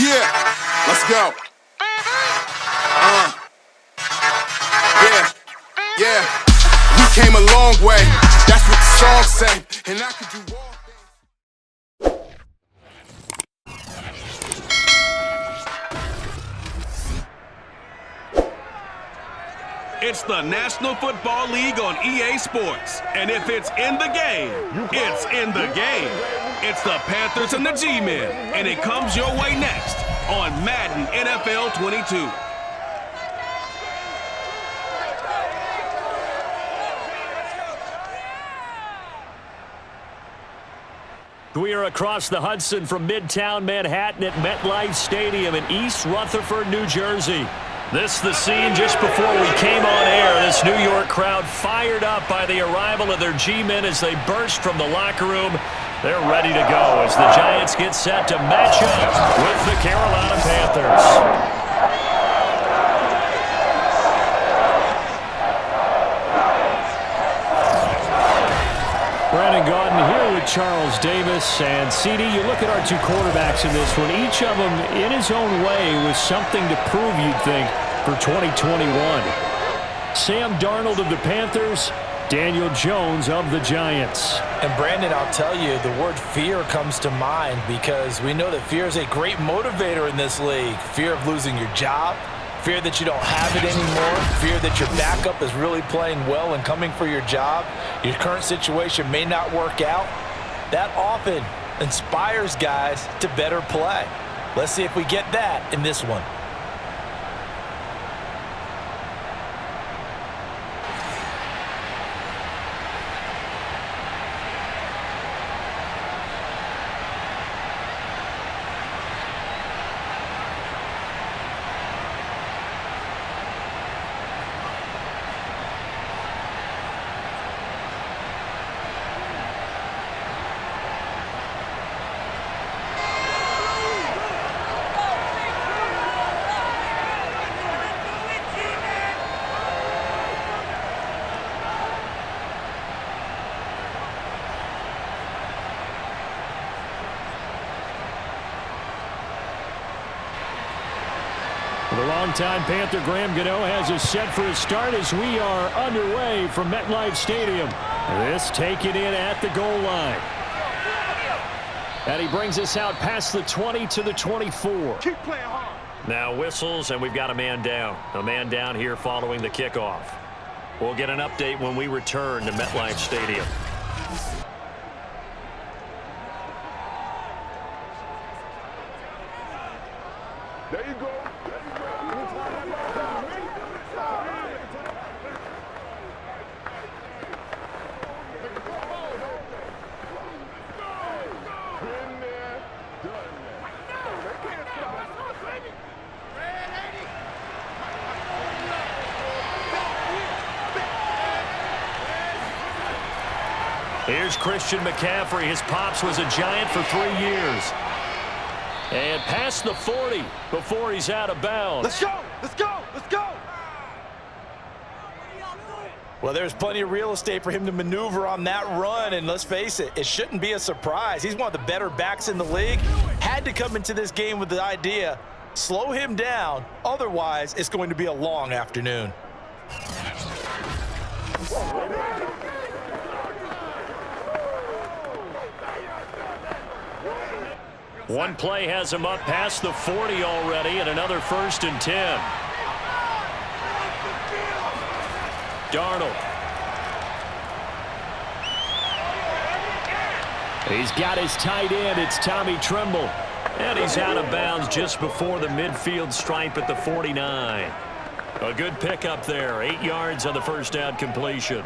Yeah, let's go. Yeah. We came a long way. That's what the song say. And I could do all things. It's the National Football League on EA Sports. And if it's in the game, it's in the game. It's the Panthers and the G-Men. And it comes your way next on Madden NFL 22. We are across the Hudson from Midtown Manhattan at MetLife Stadium in East Rutherford, New Jersey. This is the scene just before we came on air. This New York crowd fired up by the arrival of their G-men as they burst from the locker room. They're ready to go as the Giants get set to match up with the Carolina Panthers. Brandon Gaudin here with Charles Davis. And CD, you look at our two quarterbacks in this one. Each of them, in his own way, with something to prove, you'd think, for 2021. Sam Darnold of the Panthers, Daniel Jones of the Giants. And Brandon, I'll tell you, the word fear comes to mind because we know that fear is a great motivator in this league. Fear of losing your job, fear that you don't have it anymore, fear that your backup is really playing well and coming for your job. Your current situation may not work out. That often inspires guys to better play. Let's see if we get that in this one. The longtime Panther Graham Gano has us set for a start as we are underway from MetLife Stadium. This taken in at the goal line. And he brings us out past the 20 to the 24. Keep playing hard. Now whistles, and we've got a man down. A man down here following the kickoff. We'll get an update when we return to MetLife Stadium. There you go. Here's Christian McCaffrey. His pops was a Giant for 3 years. And past the 40 before he's out of bounds. Let's go! Let's go! Let's go! Well, there's plenty of real estate for him to maneuver on that run, and let's face it, it shouldn't be a surprise. He's one of the better backs in the league. Had to come into this game with the idea, slow him down, otherwise it's going to be a long afternoon. One play has him up past the 40 already, and another 1st and 10. Darnold. He's got his tight end. It's Tommy Tremble. And he's out of bounds just before the midfield stripe at the 49. A good pickup there. 8 yards on the first down completion.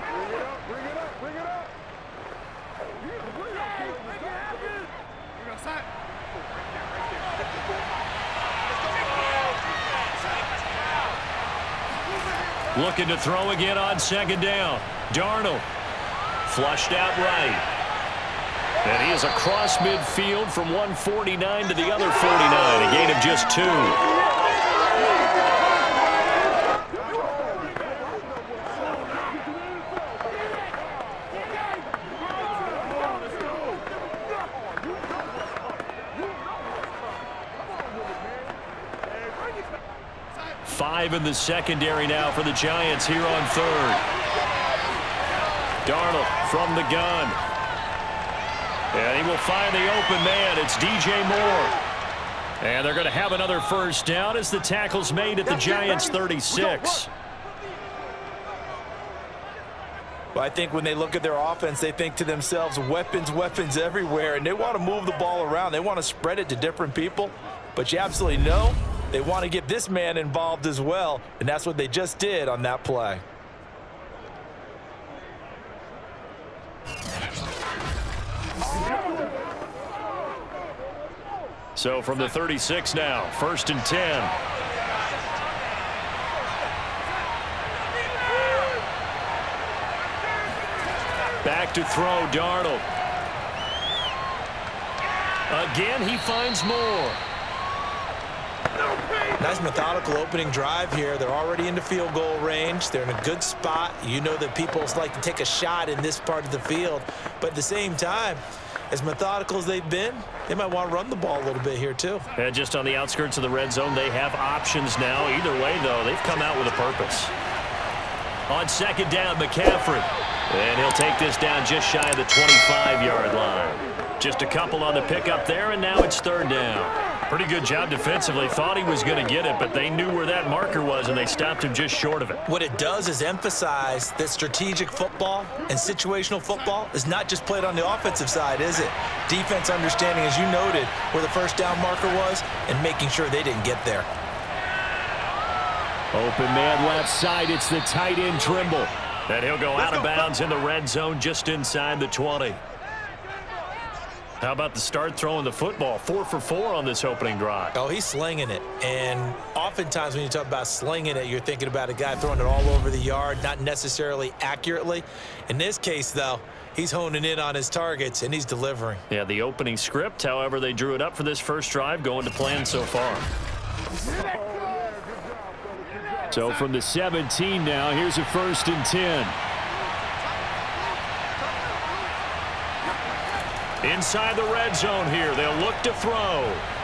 Looking to throw again on 2nd down. Darnold flushed out right. And he is across midfield from 149 to the other 49. A gain of just 2. 5 in the secondary now for the Giants here on third. Darnold from the gun. And he will find the open man. It's DJ Moore. And they're going to have another first down as the tackle's made at the Giants' 36. Well, I think when they look at their offense, they think to themselves, weapons, weapons everywhere, and they want to move the ball around. They want to spread it to different people, but you absolutely know they want to get this man involved as well, and that's what they just did on that play. So from the 36 now, 1st and 10. Back to throw, Darnold. Again, he finds Moore. Nice methodical opening drive here. They're already into field goal range. They're in a good spot. You know that people like to take a shot in this part of the field. But at the same time, as methodical as they've been, they might want to run the ball a little bit here too. And just on the outskirts of the red zone, they have options now. Either way, though, they've come out with a purpose. On 2nd down, McCaffrey. And he'll take this down just shy of the 25-yard line. Just a couple on the pickup there, and now it's 3rd down. Pretty good job defensively. Thought he was going to get it, but they knew where that marker was, and they stopped him just short of it. What it does is emphasize that strategic football and situational football is not just played on the offensive side, is it? Defense understanding, as you noted, where the first down marker was and making sure they didn't get there. Open man left side. It's the tight end Trimble. And he'll go out of bounds in the red zone just inside the 20. How about the start throwing the football? 4 for 4 on this opening drive. Oh, he's slinging it. And oftentimes when you talk about slinging it, you're thinking about a guy throwing it all over the yard, not necessarily accurately. In this case, though, he's honing in on his targets, and he's delivering. Yeah, the opening script, however, they drew it up for this first drive, going to plan so far. So from the 17 now, here's a 1st and 10. Inside the red zone here, they'll look to throw.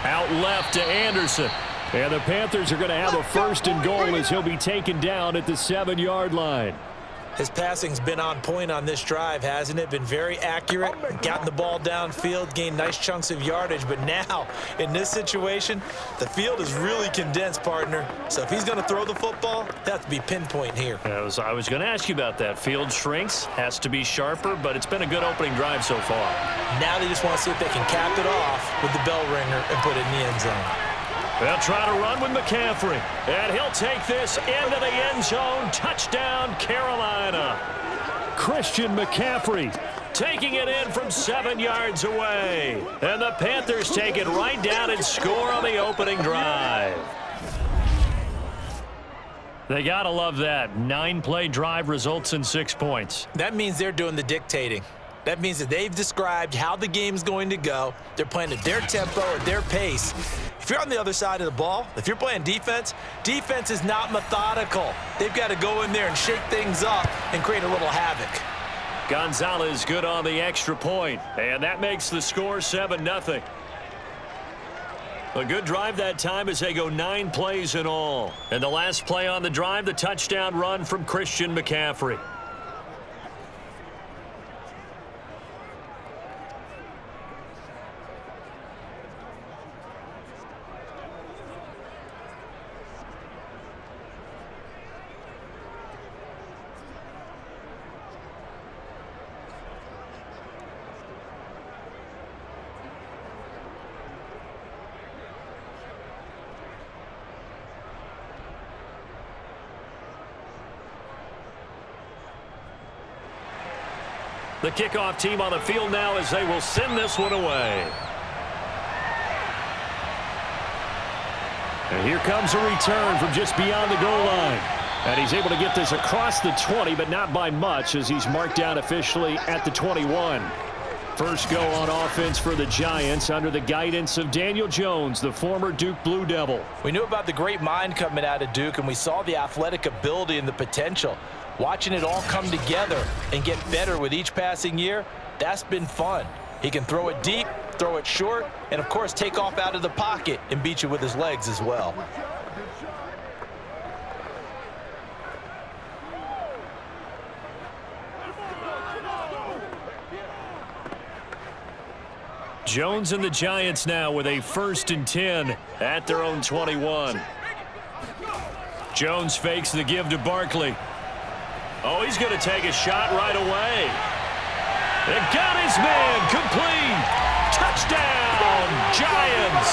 Out left to Anderson. And the Panthers are going to have a 1st and goal as he'll be taken down at the 7-yard line. His passing's been on point on this drive, hasn't it? Been very accurate, gotten the ball downfield, gained nice chunks of yardage. But now, in this situation, the field is really condensed, partner. So if he's going to throw the football, that has to be pinpoint here. I was going to ask you about that. Field shrinks, has to be sharper, but it's been a good opening drive so far. Now they just want to see if they can cap it off with the bell ringer and put it in the end zone. They'll try to run with McCaffrey. And he'll take this into the end zone. Touchdown, Carolina. Christian McCaffrey taking it in from 7 yards away. And the Panthers take it right down and score on the opening drive. They got to love that. 9-play drive results in 6 points. That means they're doing the dictating. That means that they've described how the game's going to go. They're playing at their tempo, at their pace. If you're on the other side of the ball, if you're playing defense, defense is not methodical. They've got to go in there and shake things up and create a little havoc. Gonzalez good on the extra point, and that makes the score 7-0. A good drive that time as they go 9 plays in all. And the last play on the drive, the touchdown run from Christian McCaffrey. The kickoff team on the field now as they will send this one away. And here comes a return from just beyond the goal line. And he's able to get this across the 20, but not by much as he's marked down officially at the 21. First go on offense for the Giants under the guidance of Daniel Jones, the former Duke Blue Devil. We knew about the great mind coming out of Duke, and we saw the athletic ability and the potential. Watching it all come together and get better with each passing year, that's been fun. He can throw it deep, throw it short, and, of course, take off out of the pocket and beat you with his legs as well. Jones and the Giants now with a 1st and 10 at their own 21. Jones fakes the give to Barkley. Oh, he's going to take a shot right away. It got his man complete. Touchdown, Giants.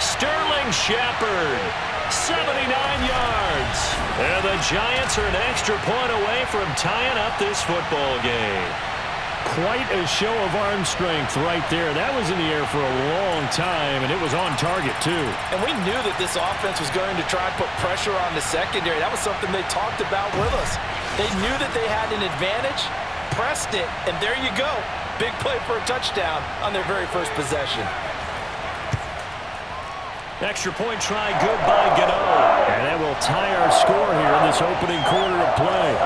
Sterling Shepard, 79 yards. And the Giants are an extra point away from tying up this football game. Quite a show of arm strength right there. That was in the air for a long time, and it was on target, too. And we knew that this offense was going to try and put pressure on the secondary. That was something they talked about with us. They knew that they had an advantage, pressed it, and there you go. Big play for a touchdown on their very first possession. Extra point try good by Gano. And that will tie our score here in this opening quarter of play.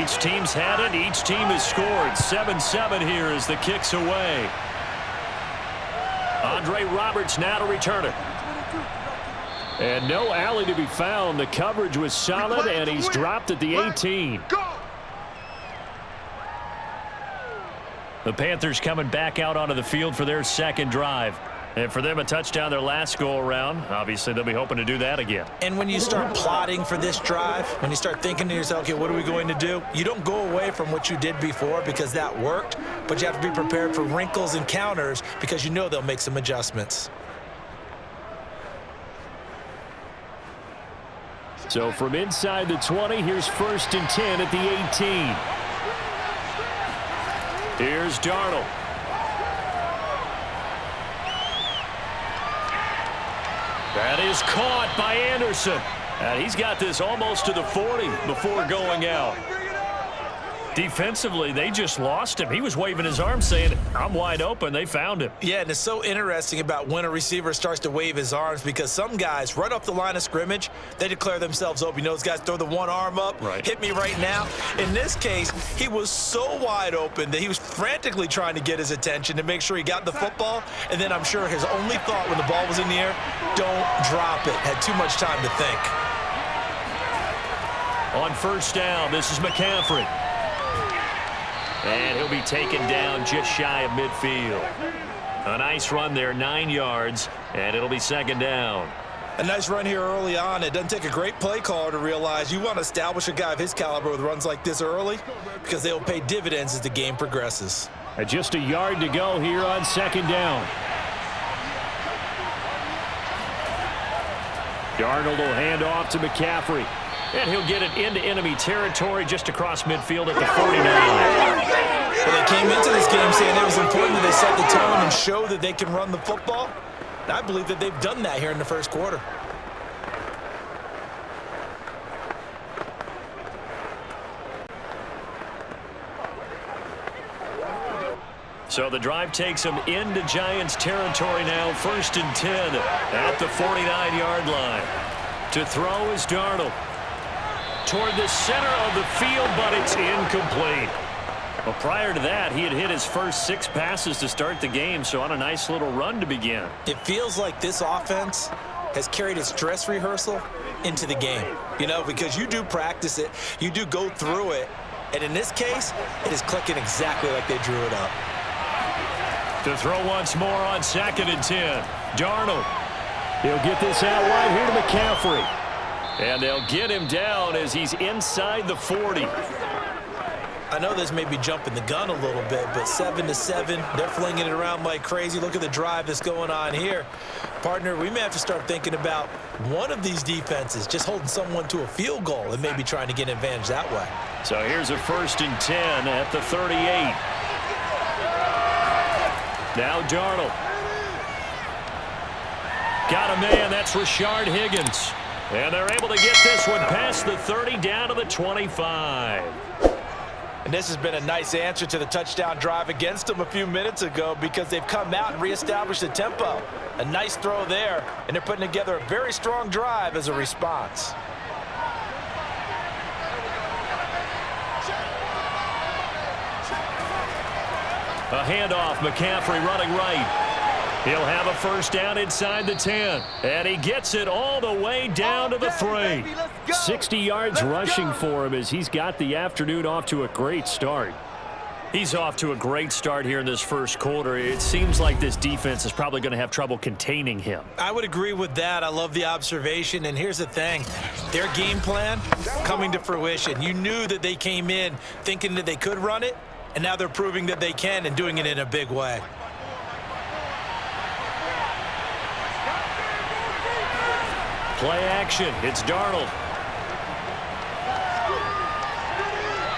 Each team's had it. Each team has scored. 7-7 here as the kick's away. Andre Roberts now to return it. And no alley to be found. The coverage was solid, and he's dropped at the 18. The Panthers coming back out onto the field for their second drive. And for them, a touchdown their last go-around. Obviously, they'll be hoping to do that again. And when you start plotting for this drive, when you start thinking to yourself, okay, what are we going to do? You don't go away from what you did before because that worked, but you have to be prepared for wrinkles and counters because you know they'll make some adjustments. So from inside the 20, here's 1st and 10 at the 18. Here's Darnold. That is caught by Anderson. And he's got this almost to the 40 before going out. Defensively, they just lost him. He was waving his arm saying, I'm wide open. They found him. Yeah, and it's so interesting about when a receiver starts to wave his arms because some guys, right off the line of scrimmage, they declare themselves open. You know, those guys throw the one arm up, right. Hit me right now. In this case, he was so wide open that he was frantically trying to get his attention to make sure he got the football. And then I'm sure his only thought when the ball was in the air, don't drop it. Had too much time to think. On 1st down, this is McCaffrey. And he'll be taken down just shy of midfield. A nice run there, 9 yards, and it'll be 2nd down. A nice run here early on. It doesn't take a great play caller to realize you want to establish a guy of his caliber with runs like this early because they'll pay dividends as the game progresses. Just a yard to go here on 2nd down. Darnold will hand off to McCaffrey. And he'll get it into enemy territory just across midfield at the 49. Well, they came into this game saying it was important that they set the tone and show that they can run the football. And I believe that they've done that here in the first quarter. So the drive takes them into Giants territory now. 1st and 10 at the 49-yard line. To throw is Darnold. Toward the center of the field, but it's incomplete. Well, prior to that, he had hit his first 6 passes to start the game, so on a nice little run to begin. It feels like this offense has carried its dress rehearsal into the game, you know, because you do practice it, you do go through it, and in this case, it is clicking exactly like they drew it up. To throw once more on 2nd and 10. Darnold. He'll get this out wide here to McCaffrey. And they'll get him down as he's inside the 40. I know this may be jumping the gun a little bit, but 7-7, they're flinging it around like crazy. Look at the drive that's going on here. Partner, we may have to start thinking about one of these defenses just holding someone to a field goal and maybe trying to get an advantage that way. So here's a 1st and 10 at the 38. Now Darnold. Got a man, that's Rashard Higgins. And they're able to get this one past the 30 down to the 25. And this has been a nice answer to the touchdown drive against them a few minutes ago because they've come out and reestablished the tempo. A nice throw there, and they're putting together a very strong drive as a response. A handoff, McCaffrey running right. He'll have a first down inside the 10. And he gets it all the way down to the 3. 60 yards rushing for him as he's got the afternoon off to a great start. He's off to a great start here in this first quarter. It seems like this defense is probably going to have trouble containing him. I would agree with that. I love the observation. And here's the thing. Their game plan coming to fruition. You knew that they came in thinking that they could run it, and now they're proving that they can and doing it in a big way. Play action. It's Darnold.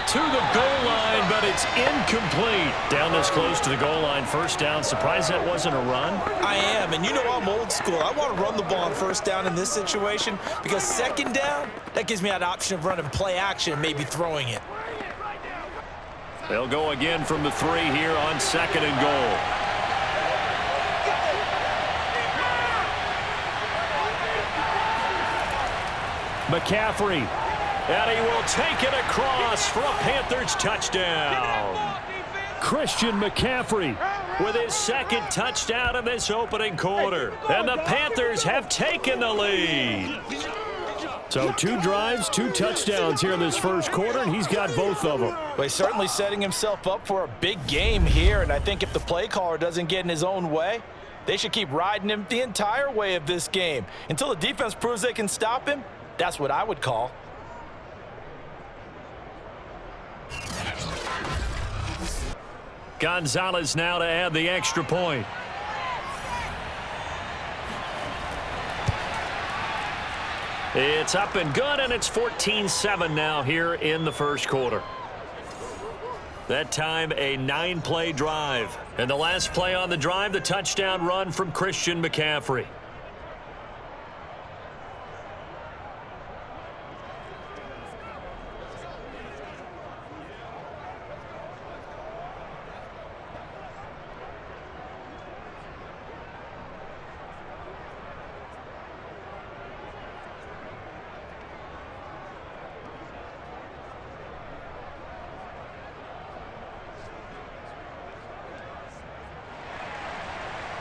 To the goal line, but it's incomplete. Down this close to the goal line. First down. Surprised that wasn't a run? I am, and you know I'm old school. I want to run the ball on first down in this situation because second down, that gives me that option of running play action and maybe throwing it. They'll go again from the 3 here on second and goal. McCaffrey, and he will take it across for a Panthers touchdown. Christian McCaffrey With his second touchdown in this opening quarter. And the Panthers have taken the lead. So 2 drives, 2 touchdowns here in this first quarter, and he's got both of them. Well, he's certainly setting himself up for a big game here, and I think if the play caller doesn't get in his own way, they should keep riding him the entire way of this game. Until the defense proves they can stop him, that's what I would call. Gonzalez now to add the extra point. It's up and good, and it's 14-7 now here in the first quarter. That time, a 9-play drive. And the last play on the drive, the touchdown run from Christian McCaffrey.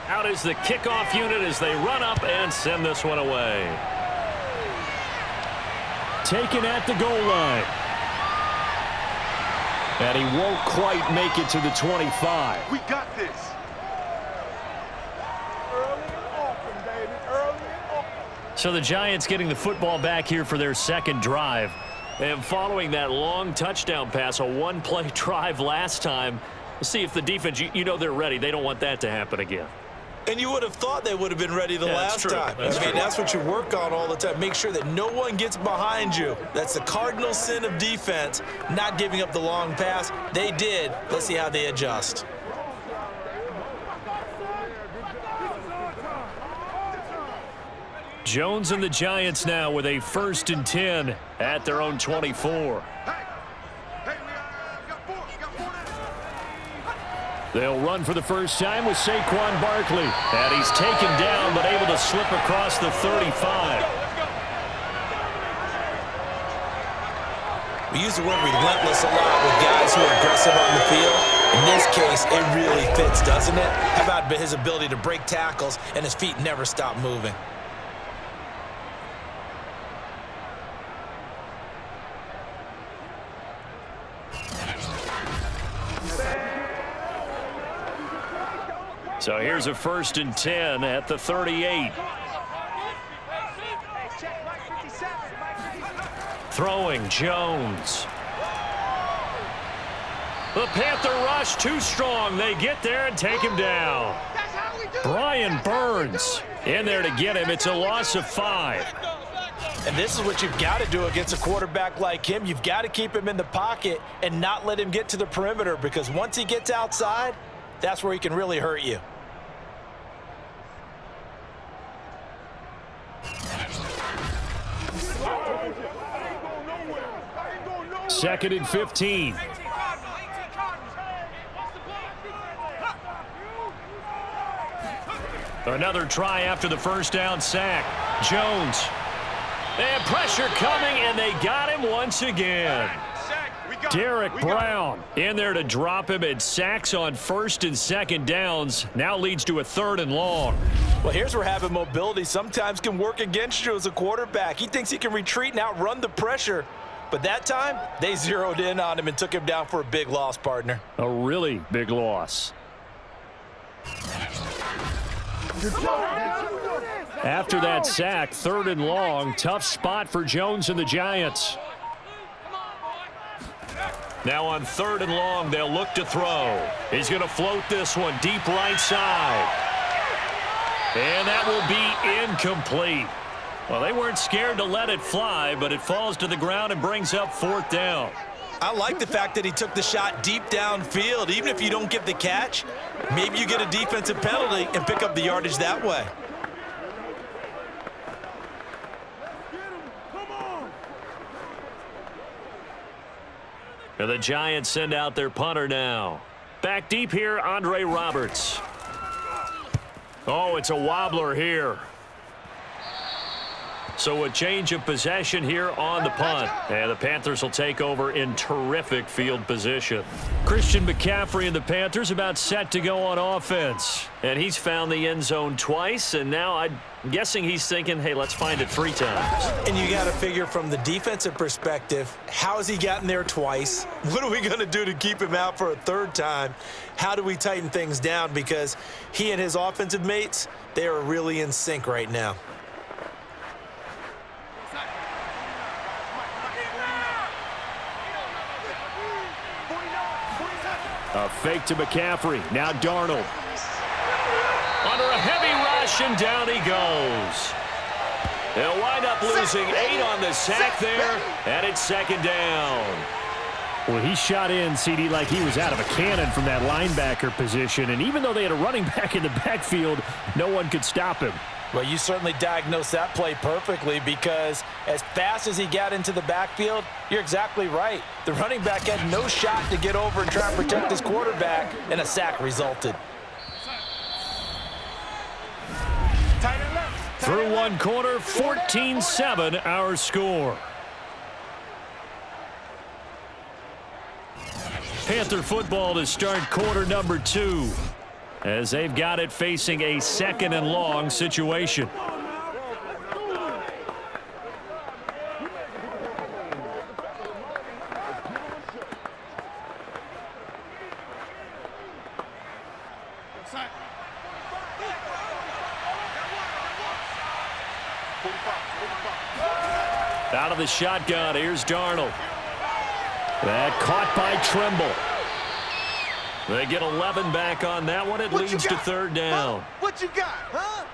Out is the kickoff unit as they run up and send this one away. Taken at the goal line. And he won't quite make it to the 25. We got this. Early and often, baby. Early and often. So the Giants getting the football back here for their second drive. And following that long touchdown pass, a 1-play drive last time, we'll see if the defense, you know they're ready. They don't want that to happen again. And you would have thought they would have been ready the last time. That's what you work on all the time. Make sure that no one gets behind you. That's the cardinal sin of defense, not giving up the long pass. They did. Let's see how they adjust. Jones and the Giants now with a 1st and 10 at their own 24. They'll run for the first time with Saquon Barkley. And he's taken down but able to slip across the 35. We use the word relentless a lot with guys who are aggressive on the field. In this case, it really fits, doesn't it? How about his ability to break tackles and his feet never stop moving? So here's a 1st and 10 at the 38. Throwing Jones. The Panther rush too strong. They get there and take him down. Brian Burns in there to get him. It's a loss of 5. And this is what you've got to do against a quarterback like him. You've got to keep him in the pocket and not let him get to the perimeter, because once he gets outside, that's where he can really hurt you. Second and 15. Another try after the first down sack. Jones. And pressure coming, and they got him once again. Derek Brown in there to drop him, and sacks on first and second downs now leads to a 3rd and long. Well, here's where having mobility sometimes can work against you as a quarterback. He thinks he can retreat and outrun the pressure. But that time, they zeroed in on him and took him down for a big loss, partner. A really big loss. After that sack, 3rd and long, tough spot for Jones and the Giants. Now on 3rd and long, they'll look to throw. He's going to float this one deep right side. And that will be incomplete. Well, they weren't scared to let it fly, but it falls to the ground and brings up 4th down. I like the fact that he took the shot deep downfield. Even if you don't get the catch, maybe you get a defensive penalty and pick up the yardage that way. And the Giants send out their punter now. Back deep here, Andre Roberts. Oh, it's a wobbler here. So a change of possession here on the punt. And the Panthers will take over in terrific field position. Christian McCaffrey and the Panthers about set to go on offense. And he's found the end zone twice, and now I'm guessing he's thinking, hey, let's find it 3 times. And you got to figure from the defensive perspective, how has he gotten there twice? What are we going to do to keep him out for a 3rd time? How do we tighten things down? Because he and his offensive mates, they are really in sync right now. A fake to McCaffrey. Now Darnold. Under a heavy rush, and down he goes. They'll wind up losing 8 on the sack there, and it's 2nd down. Well, he shot in, CD, like he was out of a cannon from that linebacker position, and even though they had a running back in the backfield, no one could stop him. Well, you certainly diagnosed that play perfectly, because as fast as he got into the backfield, you're exactly right. The running back had no shot to get over and try and protect his quarterback, and a sack resulted. Through one quarter, 14-7 our score. Panther football to start quarter number 2. As they've got it facing a 2nd and long situation. Out of the shotgun, here's Darnold. That caught by Trimble. They get 11 back on that one. It leads to 3rd down. What you got, huh?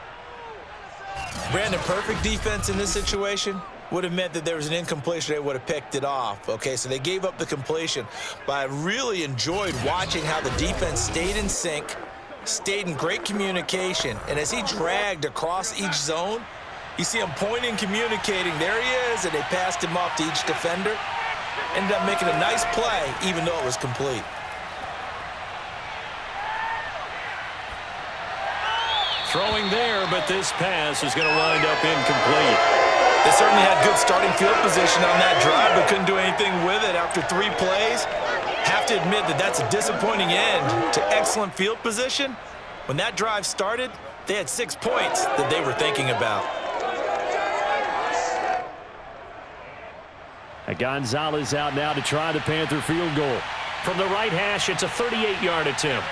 Brandon, perfect defense in this situation would have meant that there was an incompletion. They would have picked it off. Okay, so they gave up the completion. But I really enjoyed watching how the defense stayed in sync, stayed in great communication. And as he dragged across each zone, you see him pointing, communicating. There he is, and they passed him off to each defender. Ended up making a nice play, even though it was complete. Throwing there, but this pass is going to wind up incomplete. They certainly had good starting field position on that drive, but couldn't do anything with it after 3 plays. Have to admit that that's a disappointing end to excellent field position. When that drive started, they had 6 points that they were thinking about. Gonzalez out now to try the Panther field goal. From the right hash, it's a 38-yard attempt.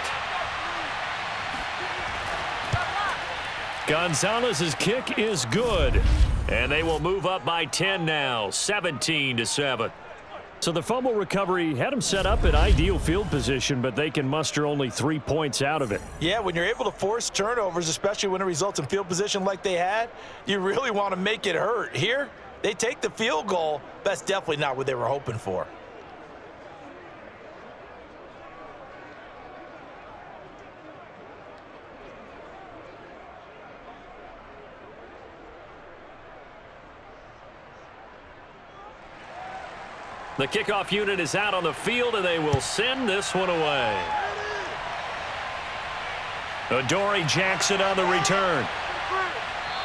Gonzalez's kick is good. And they will move up by 10 now, 17-7. So the fumble recovery had them set up in ideal field position, but they can muster only 3 points out of it. Yeah, when you're able to force turnovers, especially when it results in field position like they had, you really want to make it hurt. Here, they take the field goal. That's definitely not what they were hoping for. The kickoff unit is out on the field, and they will send this one away. Adoree Jackson on the return.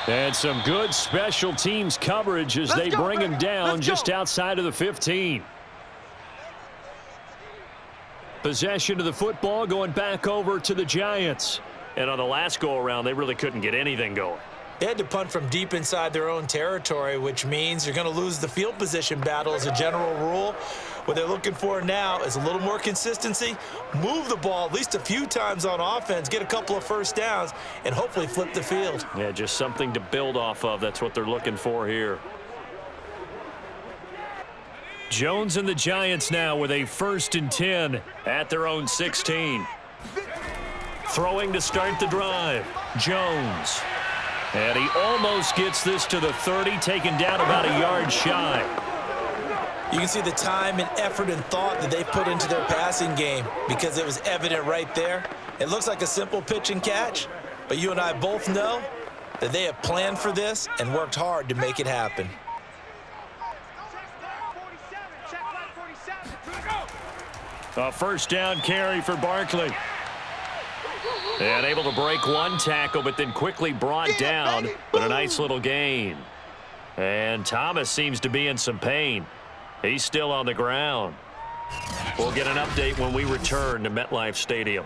And some good special teams coverage as they bring him down just outside of the 15. Possession of the football going back over to the Giants. And on the last go-around, they really couldn't get anything going. They had to punt from deep inside their own territory, which means you're going to lose the field position battle as a general rule. What they're looking for now is a little more consistency, move the ball at least a few times on offense, get a couple of first downs, and hopefully flip the field. Yeah, just something to build off of. That's what they're looking for here. Jones and the Giants now with a 1st and 10 at their own 16. Throwing to start the drive. Jones. And he almost gets this to the 30, taken down about a yard shy. You can see the time and effort and thought that they put into their passing game because it was evident right there. It looks like a simple pitch and catch, but you and I both know that they have planned for this and worked hard to make it happen. A 1st down carry for Barkley. And able to break one tackle, but then quickly brought down. But a nice little gain. And Thomas seems to be in some pain. He's still on the ground. We'll get an update when we return to MetLife Stadium.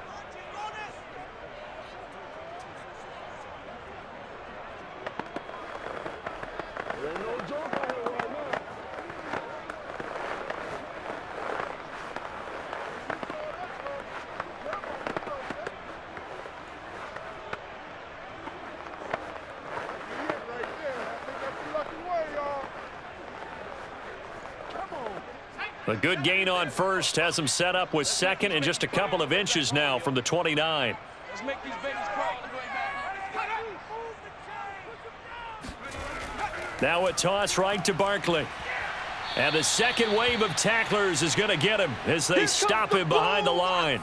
A good gain on 1st has him set up with 2nd and just a couple of inches now from the 29. Let's make these babies crawl. Now a toss right to Barkley. And the 2nd wave of tacklers is going to get him as they stop him behind the line.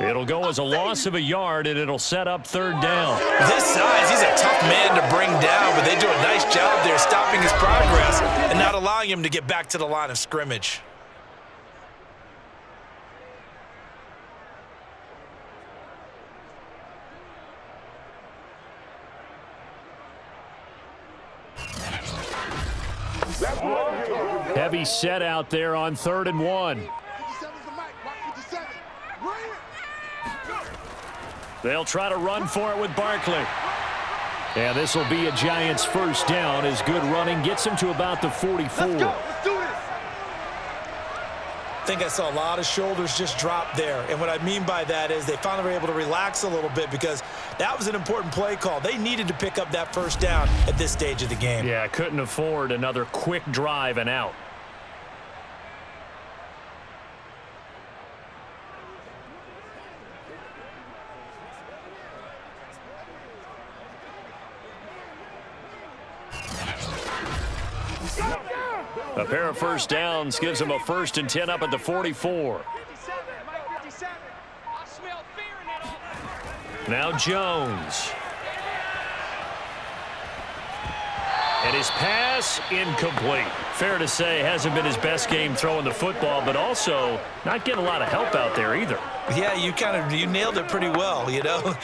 It'll go as a loss of a yard, and it'll set up 3rd down. This size, he's a tough man to bring down, but they do a nice job there stopping his progress and not allowing him to get back to the line of scrimmage. Heavy set out there on 3rd and 1. They'll try to run for it with Barkley. Yeah, this will be a Giants 1st down as good running gets him to about the 44. Let's go. Let's do this. I think I saw a lot of shoulders just drop there. And what I mean by that is they finally were able to relax a little bit because that was an important play call. They needed to pick up that 1st down at this stage of the game. Yeah, couldn't afford another quick drive and out. A pair of 1st downs gives him a 1st and 10 up at the 44. Now Jones. And his pass incomplete. Fair to say, hasn't been his best game throwing the football, but also not getting a lot of help out there either. Yeah, you nailed it pretty well, you know.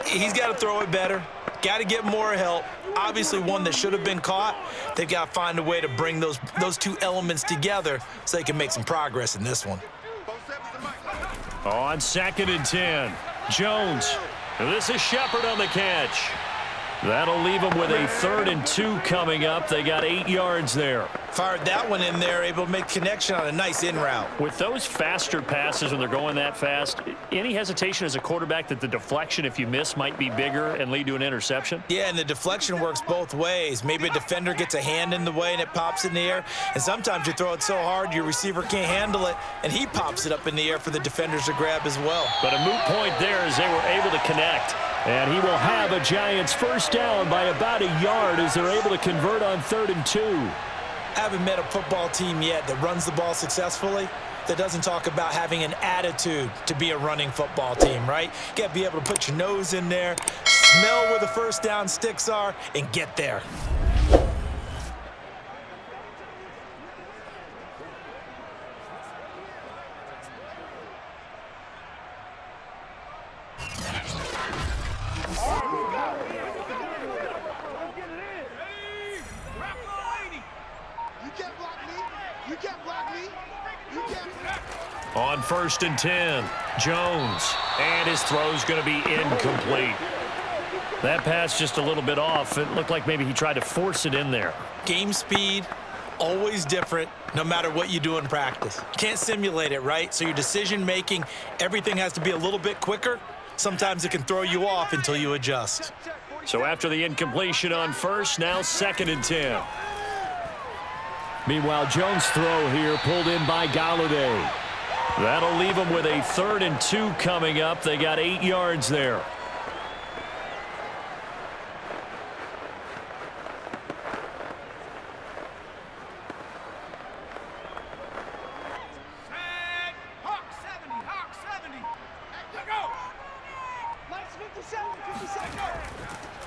He's got to throw it better. Got to get more help. Obviously one that should have been caught. They've got to find a way to bring those two elements together so they can make some progress in this one. On 2nd and 10, Jones. This is Shepard on the catch. That'll leave them with a 3rd and 2 coming up. They got 8 yards there. Fired that one in there, able to make connection on a nice in route. With those faster passes when they're going that fast, any hesitation as a quarterback that the deflection, if you miss, might be bigger and lead to an interception? Yeah, and the deflection works both ways. Maybe a defender gets a hand in the way and it pops in the air, and sometimes you throw it so hard your receiver can't handle it, and he pops it up in the air for the defenders to grab as well. But a moot point there as they were able to connect. And he will have a Giants 1st down by about a yard as they're able to convert on 3rd and 2. Haven't met a football team yet that runs the ball successfully that doesn't talk about having an attitude to be a running football team, right? You got to be able to put your nose in there, smell where the 1st down sticks are, and get there. On 1st and 10, Jones. And his throw's going to be incomplete. That pass just a little bit off. It looked like maybe he tried to force it in there. Game speed, always different, no matter what you do in practice. You can't simulate it, right? So your decision-making, everything has to be a little bit quicker. Sometimes it can throw you off until you adjust. So after the incompletion on 1st, now 2nd and 10. Meanwhile, Jones' throw here pulled in by Galladay. That'll leave them with a 3rd and 2 coming up. They got 8 yards there.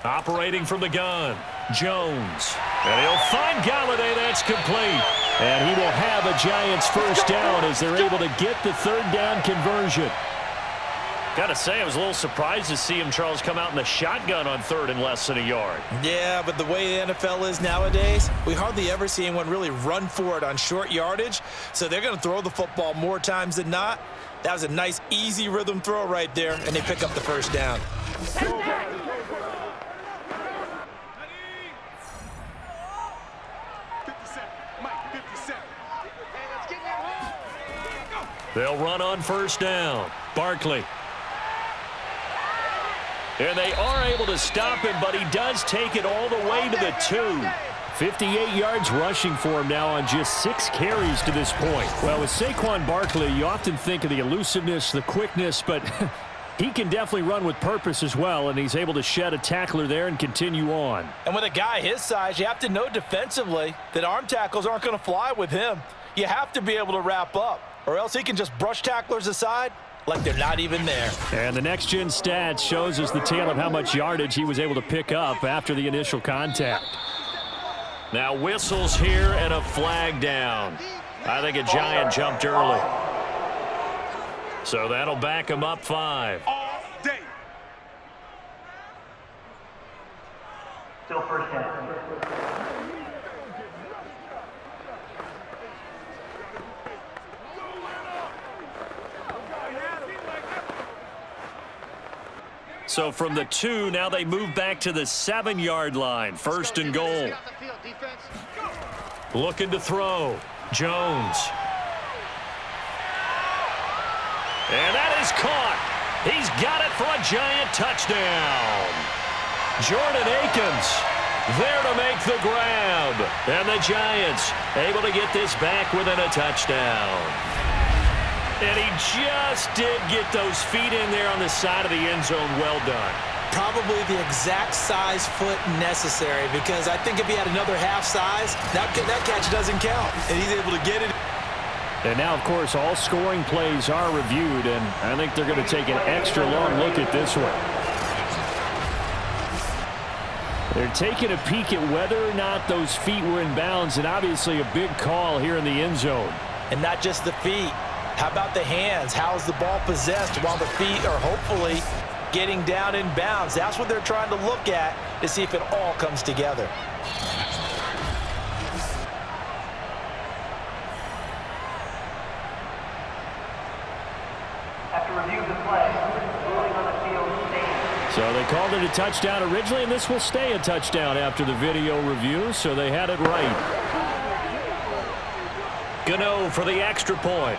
Operating from the gun, Jones. And he'll find Galladay. That's complete. And he will have a Giants first down as they're able to get the 3rd down conversion. Got to say, I was a little surprised to see him, Charles, come out in the shotgun on 3rd and less than a yard. Yeah, but the way the NFL is nowadays, we hardly ever see anyone really run for it on short yardage. So they're going to throw the football more times than not. That was a nice, easy rhythm throw right there, and they pick up the first down. They'll run on 1st down. Barkley. And they are able to stop him, but he does take it all the way to the 2. 58 yards rushing for him now on just 6 carries to this point. Well, with Saquon Barkley, you often think of the elusiveness, the quickness, but he can definitely run with purpose as well, and he's able to shed a tackler there and continue on. And with a guy his size, you have to know defensively that arm tackles aren't going to fly with him. You have to be able to wrap up, or else he can just brush tacklers aside like they're not even there. And the next-gen stats shows us the tale of how much yardage he was able to pick up after the initial contact. Now whistles here and a flag down. I think a Giant jumped early. So that'll back him up 5. Still first down. So from the 2, now they move back to the 7-yard line. 1st and goal. Looking to throw. Jones. And that is caught. He's got it for a Giant touchdown. Jordan Akins there to make the grab. And the Giants able to get this back within a touchdown. And he just did get those feet in there on the side of the end zone. Well done. Probably the exact size foot necessary, because I think if he had another half size, that catch doesn't count. And he's able to get it. And now, of course, all scoring plays are reviewed, and I think they're going to take an extra long look at this one. They're taking a peek at whether or not those feet were in bounds, and obviously a big call here in the end zone. And not just the feet. How about the hands? How's the ball possessed while the feet are hopefully getting down in bounds? That's what they're trying to look at to see if it all comes together. After review of the play, ruling on the field stays. So they called it a touchdown originally, and this will stay a touchdown after the video review, so they had it right. Gano for the extra point.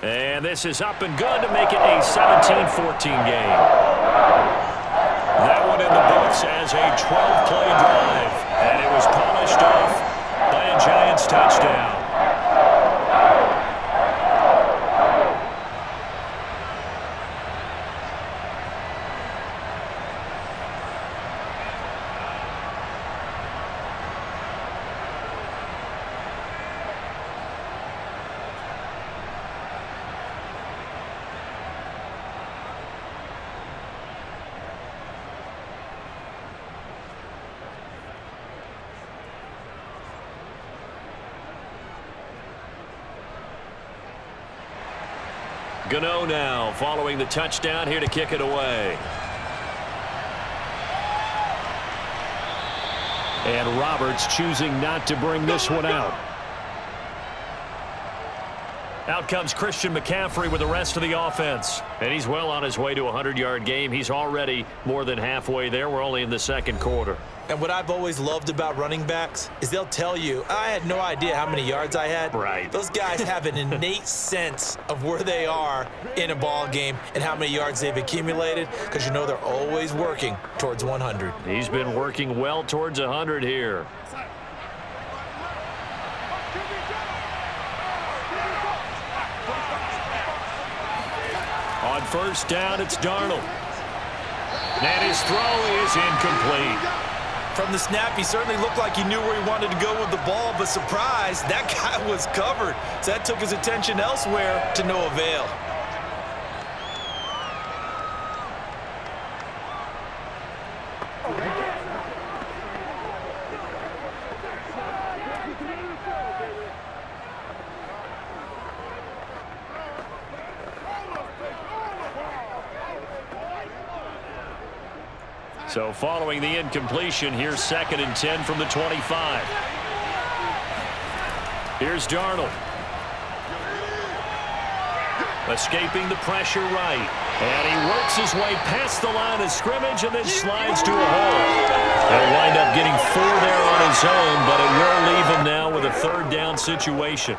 And this is up and good to make it a 17-14 game. That one in the books as a 12-play drive. And it was polished off by a Giants touchdown. Gano now following the touchdown here to kick it away. And Roberts choosing not to bring this one out. Out comes Christian McCaffrey with the rest of the offense. And he's well on his way to a 100-yard game. He's already more than halfway there. We're only in the second quarter. And what I've always loved about running backs is they'll tell you, I had no idea how many yards I had. Right. Those guys have an innate sense of where they are in a ball game and how many yards they've accumulated, because you know they're always working towards 100. He's been working well towards 100 here. On first down, it's Darnold. And his throw is incomplete. From the snap, he certainly looked like he knew where he wanted to go with the ball, but surprise, that guy was covered. So that took his attention elsewhere to no avail. So following the incompletion, here's 2nd and 10 from the 25. Here's Darnold. Escaping the pressure right. And he works his way past the line of scrimmage and then slides to a hole. He'll wind up getting 4 there on his own, but it will leave him now with a 3rd down situation.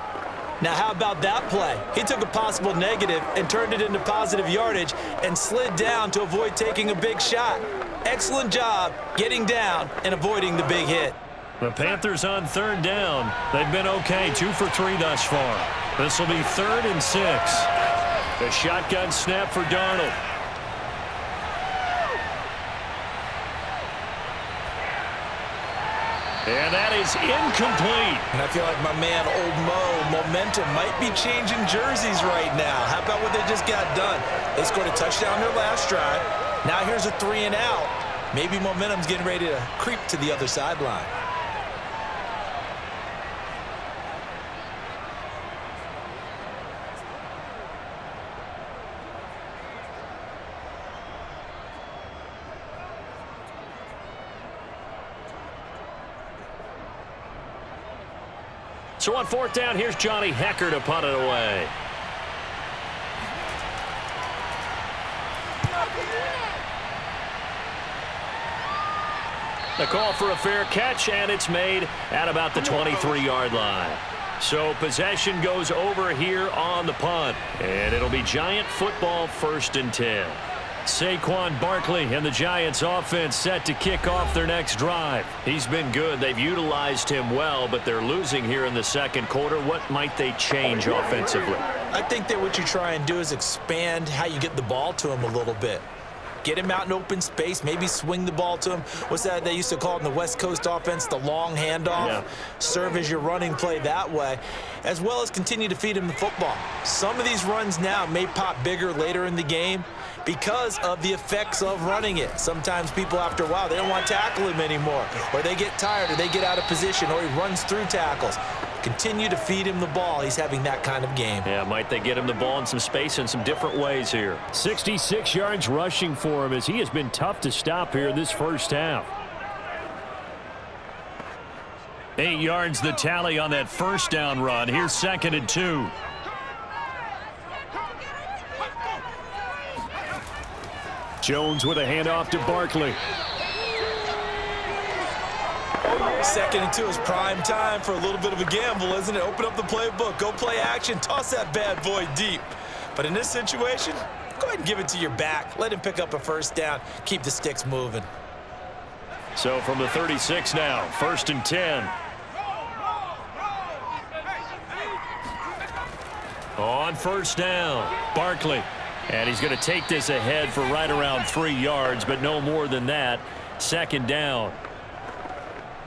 Now, how about that play? He took a possible negative and turned it into positive yardage and slid down to avoid taking a big shot. Excellent job getting down and avoiding the big hit. The Panthers on 3rd down. They've been okay, 2 for 3 thus far. This will be 3rd and 6. The shotgun snap for Darnold. And that is incomplete. And I feel like my man, Old Mo, momentum might be changing jerseys right now. How about what they just got done? They scored a touchdown their last drive. Now here's a 3 and out. Maybe momentum's getting ready to creep to the other sideline. So on 4th down, here's Johnny Hecker to punt it away. The call for a fair catch, and it's made at about the 23-yard line. So possession goes over here on the punt, and it'll be Giant football 1st and 10. Saquon Barkley and the Giants offense set to kick off their next drive. He's been good. They've utilized him well, but they're losing here in the second quarter. What might they change offensively? I think that what you try and do is expand how you get the ball to him a little bit. Get him out in open space, maybe swing the ball to him. What's that they used to call it in the West Coast offense, the long handoff? Yeah. Serve as your running play that way, as well as continue to feed him the football. Some of these runs now may pop bigger later in the game because of the effects of running it. Sometimes people, after a while, they don't want to tackle him anymore, or they get tired, or they get out of position, or he runs through tackles. Continue to feed him the ball. He's having that kind of game. Yeah, might they get him the ball in some space in some different ways here. 66 yards rushing for him as he has been tough to stop here this first half. 8 yards the tally on that first down run. Here's 2nd and 2. Jones with a handoff to Barkley. 2nd and 2 is prime time for a little bit of a gamble, isn't it? Open up the playbook, go play action, toss that bad boy deep. But in this situation, go ahead and give it to your back. Let him pick up a 1st down. Keep the sticks moving. So from the 36 now, 1st and 10. On 1st down, Barkley. And he's going to take this ahead for right around 3 yards, but no more than that. 2nd down.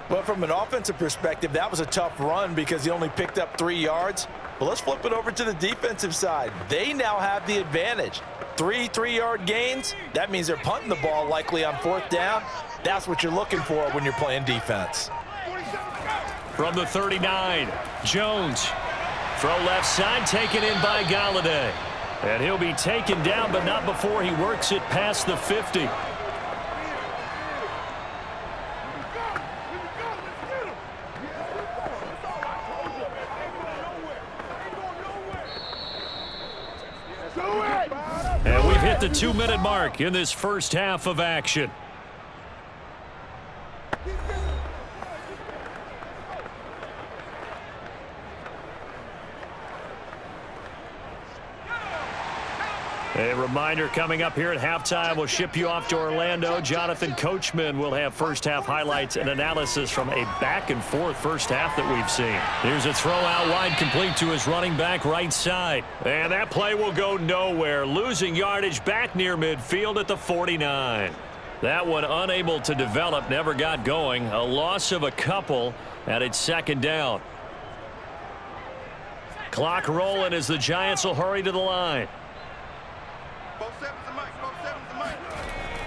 But from an offensive perspective, that was a tough run because he only picked up 3 yards. But let's flip it over to the defensive side. They now have the advantage. 3 3-yard gains, that means they're punting the ball likely on 4th down. That's what you're looking for when you're playing defense. From the 39, Jones. Throw left side, taken in by Galladay. And he'll be taken down, but not before he works it past the 50. at the 2-minute mark in this first half of action. A reminder coming up here at halftime, we'll ship you off to Orlando. Jonathan Coachman will have first-half highlights and analysis from a back-and-forth first half that we've seen. Here's a throw out wide, complete to his running back right side. And that play will go nowhere, losing yardage back near midfield at the 49. That one unable to develop, never got going. A loss of a couple, and it's second down. Clock rolling as the Giants will hurry to the line.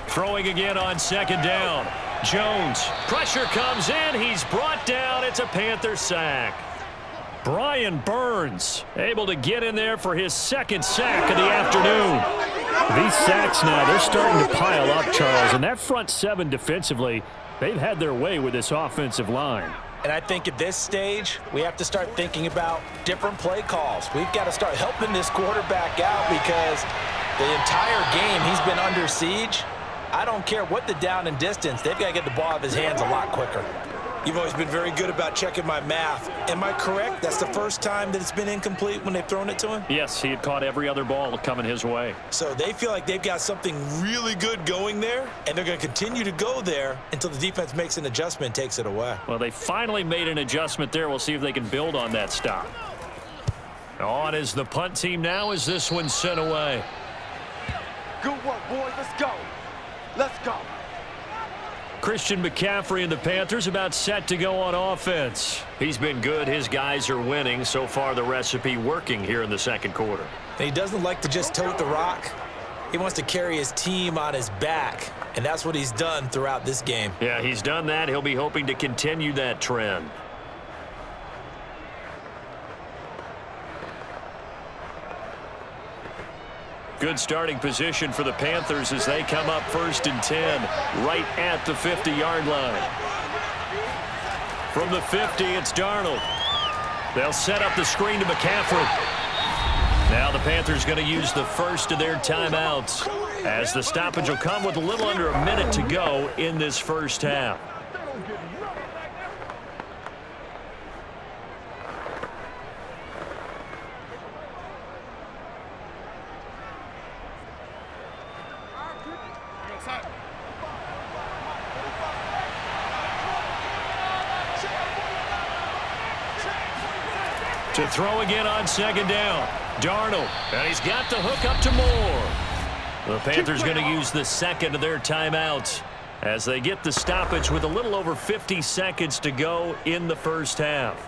Throwing again on second down. Jones. Pressure comes in. He's brought down. It's a Panther sack. Brian Burns able to get in there for his second sack of the afternoon. These sacks now, they're starting to pile up, Charles. And that front seven defensively, they've had their way with this offensive line. And I think at this stage, we have to start thinking about different play calls. We've got to start helping this quarterback out because the entire game he's been under siege. I don't care what the down and distance. They've got to get the ball out of his hands a lot quicker. You've always been very good about checking my math. Am I correct? That's the first time that it's been incomplete when they've thrown it to him? Yes, he had caught every other ball coming his way. So they feel like they've got something really good going there, and they're going to continue to go there until the defense makes an adjustment and takes it away. Well, they finally made an adjustment there. We'll see if they can build on that stop. On is the punt team now as this one's sent away. Good work, boys. Let's go. Let's go. Christian McCaffrey and the Panthers about set to go on offense. He's been good. His guys are winning. So far, the recipe working here in the second quarter. And he doesn't like to just tote the rock. He wants to carry his team on his back, and that's what he's done throughout this game. Yeah, he's done that. He'll be hoping to continue that trend. Good starting position for the Panthers as they come up 1st and 10, right at the 50-yard line. From the 50, it's Darnold. They'll set up the screen to McCaffrey. Now the Panthers going to use the first of their timeouts as the stoppage will come with a little under a minute to go in this first half. To throw again on second down. Darnold, and he's got the hook up to Moore. The Panthers going to use the second of their timeouts as they get the stoppage with a little over 50 seconds to go in the first half.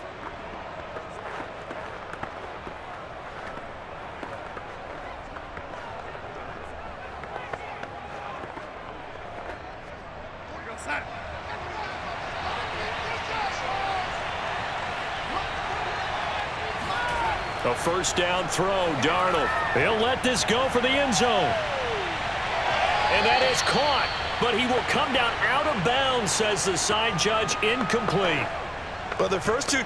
A first down throw, Darnold. He'll let this go for the end zone. And that is caught, but he will come down out of bounds, says the side judge, incomplete. Well, the first two...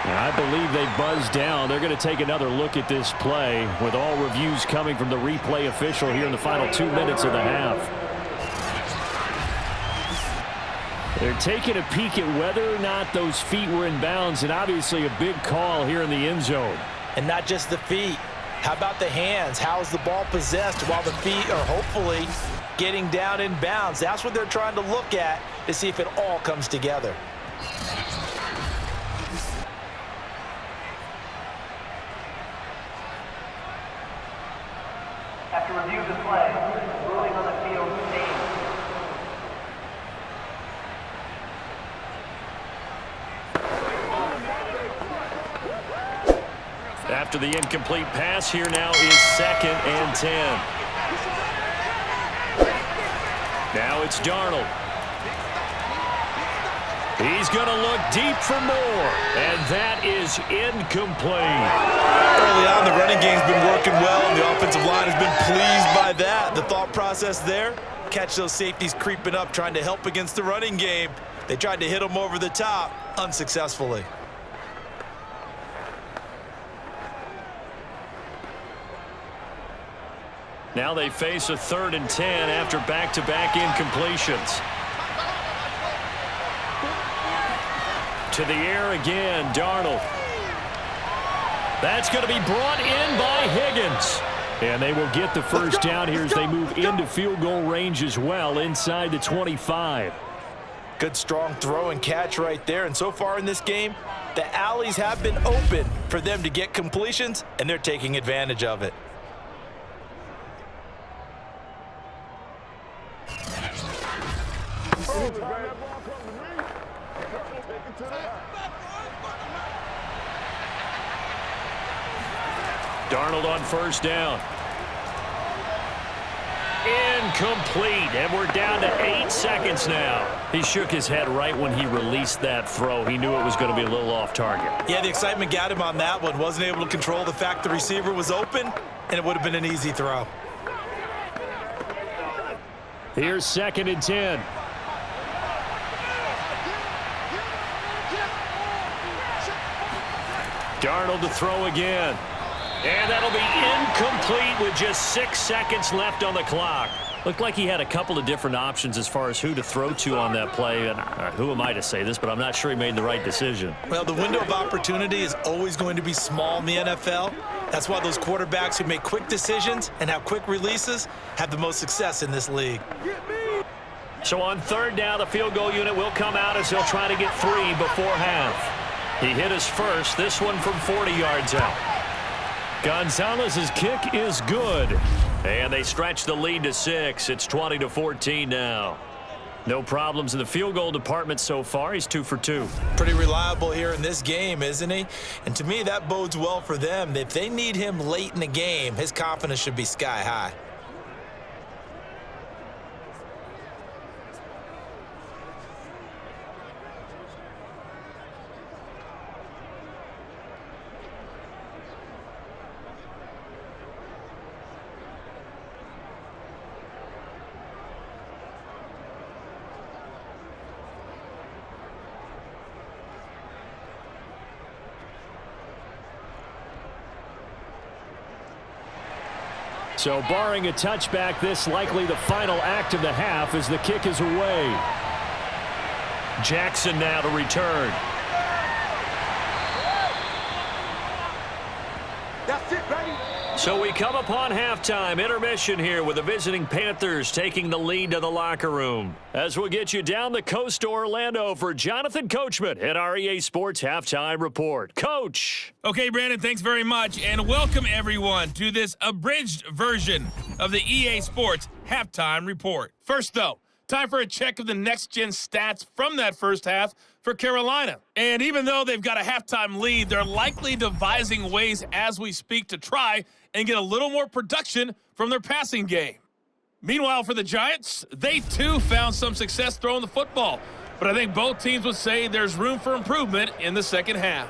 I believe they buzzed down. They're going to take another look at this play with all reviews coming from the replay official here in the final 2 minutes of the half. They're taking a peek at whether or not those feet were in bounds, and obviously a big call here in the end zone. And not just the feet. How about the hands? How is the ball possessed while the feet are hopefully getting down in bounds? That's what they're trying to look at to see if it all comes together. After review of the play, ruling on the field stays. After the incomplete pass, here now is 2nd and 10. Now it's Darnold. He's going to look deep for more, and that is incomplete. Early on, the running game's been working well, and the offensive line has been pleased by that. The thought process there, catch those safeties creeping up, trying to help against the running game. They tried to hit them over the top, unsuccessfully. Now they face a 3rd and 10 after back-to-back incompletions. To the air again, Darnold. That's going to be brought in by Higgins. And they will get the first down here as they move into field goal range as well, inside the 25. Good strong throw and catch right there. And so far in this game, the alleys have been open for them to get completions, and they're taking advantage of it. Darnold on first down. Incomplete, and we're down to 8 seconds now. He shook his head right when he released that throw. He knew it was going to be a little off target. Yeah, the excitement got him on that one. Wasn't able to control the fact the receiver was open, and it would have been an easy throw. Here's 2nd and 10. Darnold to throw again. And that'll be incomplete with just 6 seconds left on the clock. Looked like he had a couple of different options as far as who to throw to on that play. And who am I to say this, but I'm not sure he made the right decision. Well, the window of opportunity is always going to be small in the NFL. That's why those quarterbacks who make quick decisions and have quick releases have the most success in this league. So on 3rd down, the field goal unit will come out as he'll try to get 3 before half. He hit his first, this one from 40 yards out. Gonzalez's kick is good. And they stretch the lead to 6. It's 20-14 now. No problems in the field goal department so far. He's 2 for 2. Pretty reliable here in this game, isn't he? And to me, that bodes well for them. If they need him late in the game, his confidence should be sky high. So barring a touchback, this likely the final act of the half as the kick is away. Jackson now to return. That's it, baby. So we come upon halftime intermission here with the visiting Panthers taking the lead to the locker room. As we'll get you down the coast to Orlando for Jonathan Coachman at our EA Sports Halftime Report. Coach. Okay, Brandon, thanks very much, and welcome everyone to this abridged version of the EA Sports Halftime Report. First, though, time for a check of the next-gen stats from that first half for Carolina. And even though they've got a halftime lead, they're likely devising ways as we speak to try and get a little more production from their passing game. Meanwhile, for the Giants, they too found some success throwing the football. But I think both teams would say there's room for improvement in the second half.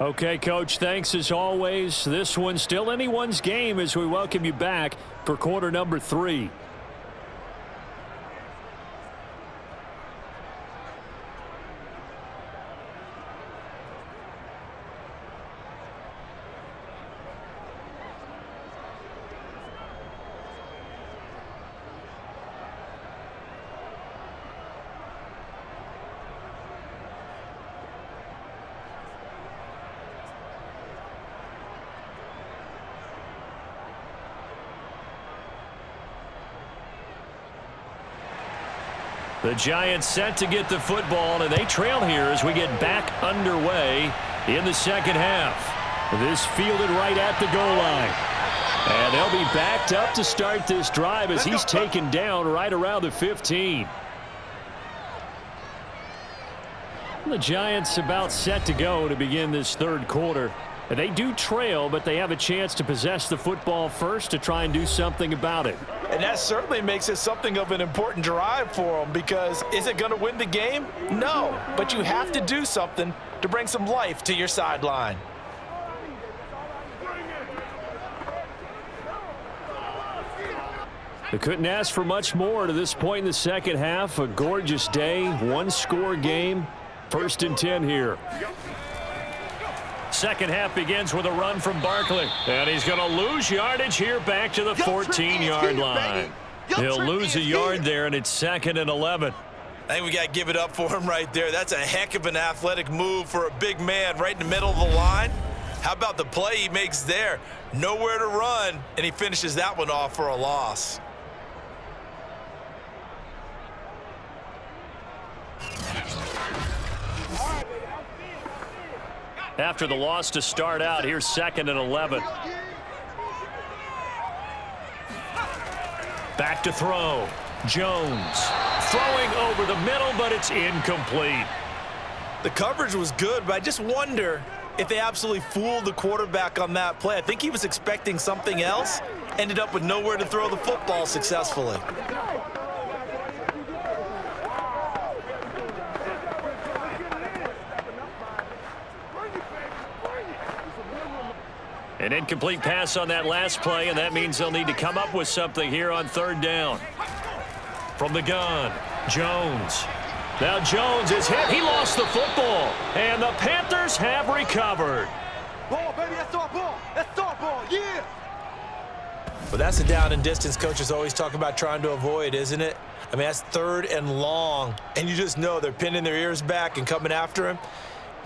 Okay, Coach, thanks as always. This one's still anyone's game as we welcome you back for quarter number 3. The Giants set to get the football, and they trail here as we get back underway in the second half. This fielded right at the goal line. And they'll be backed up to start this drive as he's taken down right around the 15. The Giants about set to go to begin this third quarter. They do trail, but they have a chance to possess the football first to try and do something about it. And that certainly makes it something of an important drive for them, because is it going to win the game? No, but you have to do something to bring some life to your sideline. They couldn't ask for much more to this point in the second half. A gorgeous day, one-score game. 1st and 10 here. Second half begins with a run from Barkley. And he's going to lose yardage here back to the 14-yard line. He'll lose a yard there, and it's 2nd and 11. I think we got to give it up for him right there. That's a heck of an athletic move for a big man right in the middle of the line. How about the play he makes there? Nowhere to run, and he finishes that one off for a loss. After the loss to start out, here's 2nd and 11. Back to throw. Jones throwing over the middle, but it's incomplete. The coverage was good, but I just wonder if they absolutely fooled the quarterback on that play. I think he was expecting something else, ended up with nowhere to throw the football successfully. An incomplete pass on that last play, and that means they'll need to come up with something here on 3rd down. From the gun, Jones. Now Jones is hit. He lost the football, and the Panthers have recovered. Ball, baby, that's our ball. That's our ball, yeah. But that's the down and distance coaches always talk about trying to avoid, isn't it? I mean, that's 3rd and long, and you just know they're pinning their ears back and coming after him,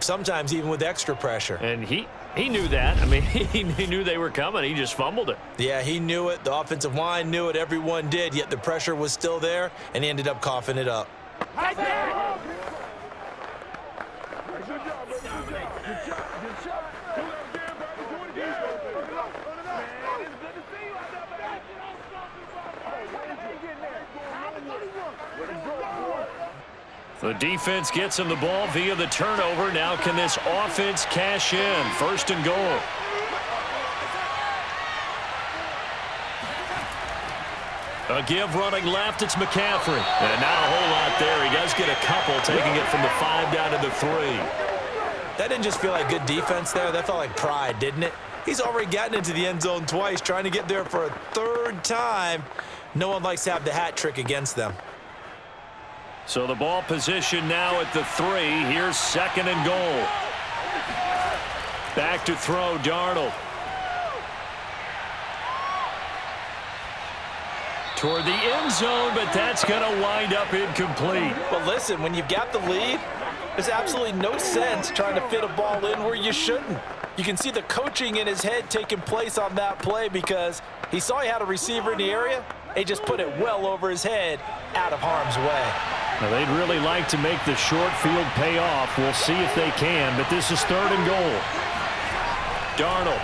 sometimes even with extra pressure. And he knew that. I mean, he knew they were coming. He just fumbled it. Yeah, he knew it. The offensive line knew it. Everyone did, yet the pressure was still there, and he ended up coughing it up. The defense gets him the ball via the turnover. Now can this offense cash in? 1st and goal. A give running left. It's McCaffrey. And not a whole lot there. He does get a couple, taking it from the 5 down to the 3. That didn't just feel like good defense there. That felt like pride, didn't it? He's already gotten into the end zone twice, trying to get there for a 3rd time. No one likes to have the hat trick against them. So the ball position now at the 3. Here's 2nd and goal. Back to throw, Darnold. Toward the end zone, but that's going to wind up incomplete. Well, listen, when you've got the lead, there's absolutely no sense trying to fit a ball in where you shouldn't. You can see the coaching in his head taking place on that play because he saw he had a receiver in the area. He just put it well over his head, out of harm's way. Now, they'd really like to make the short field pay off. We'll see if they can, but this is 3rd and goal. Darnold.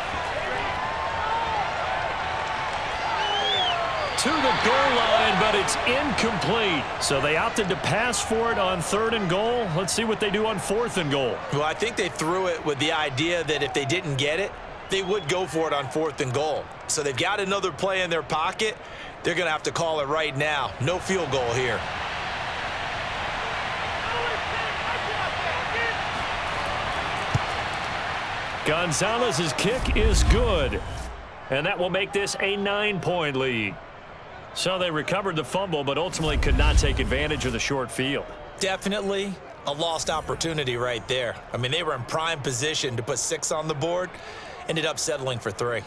To the goal line, but it's incomplete. So they opted to pass for it on 3rd and goal. Let's see what they do on 4th and goal. Well, I think they threw it with the idea that if they didn't get it, they would go for it on 4th and goal. So they've got another play in their pocket. They're going to have to call it right now. No field goal here. Gonzalez's kick is good. And that will make this a 9-point lead. So they recovered the fumble, but ultimately could not take advantage of the short field. Definitely a lost opportunity right there. I mean, they were in prime position to put 6 on the board. Ended up settling for 3.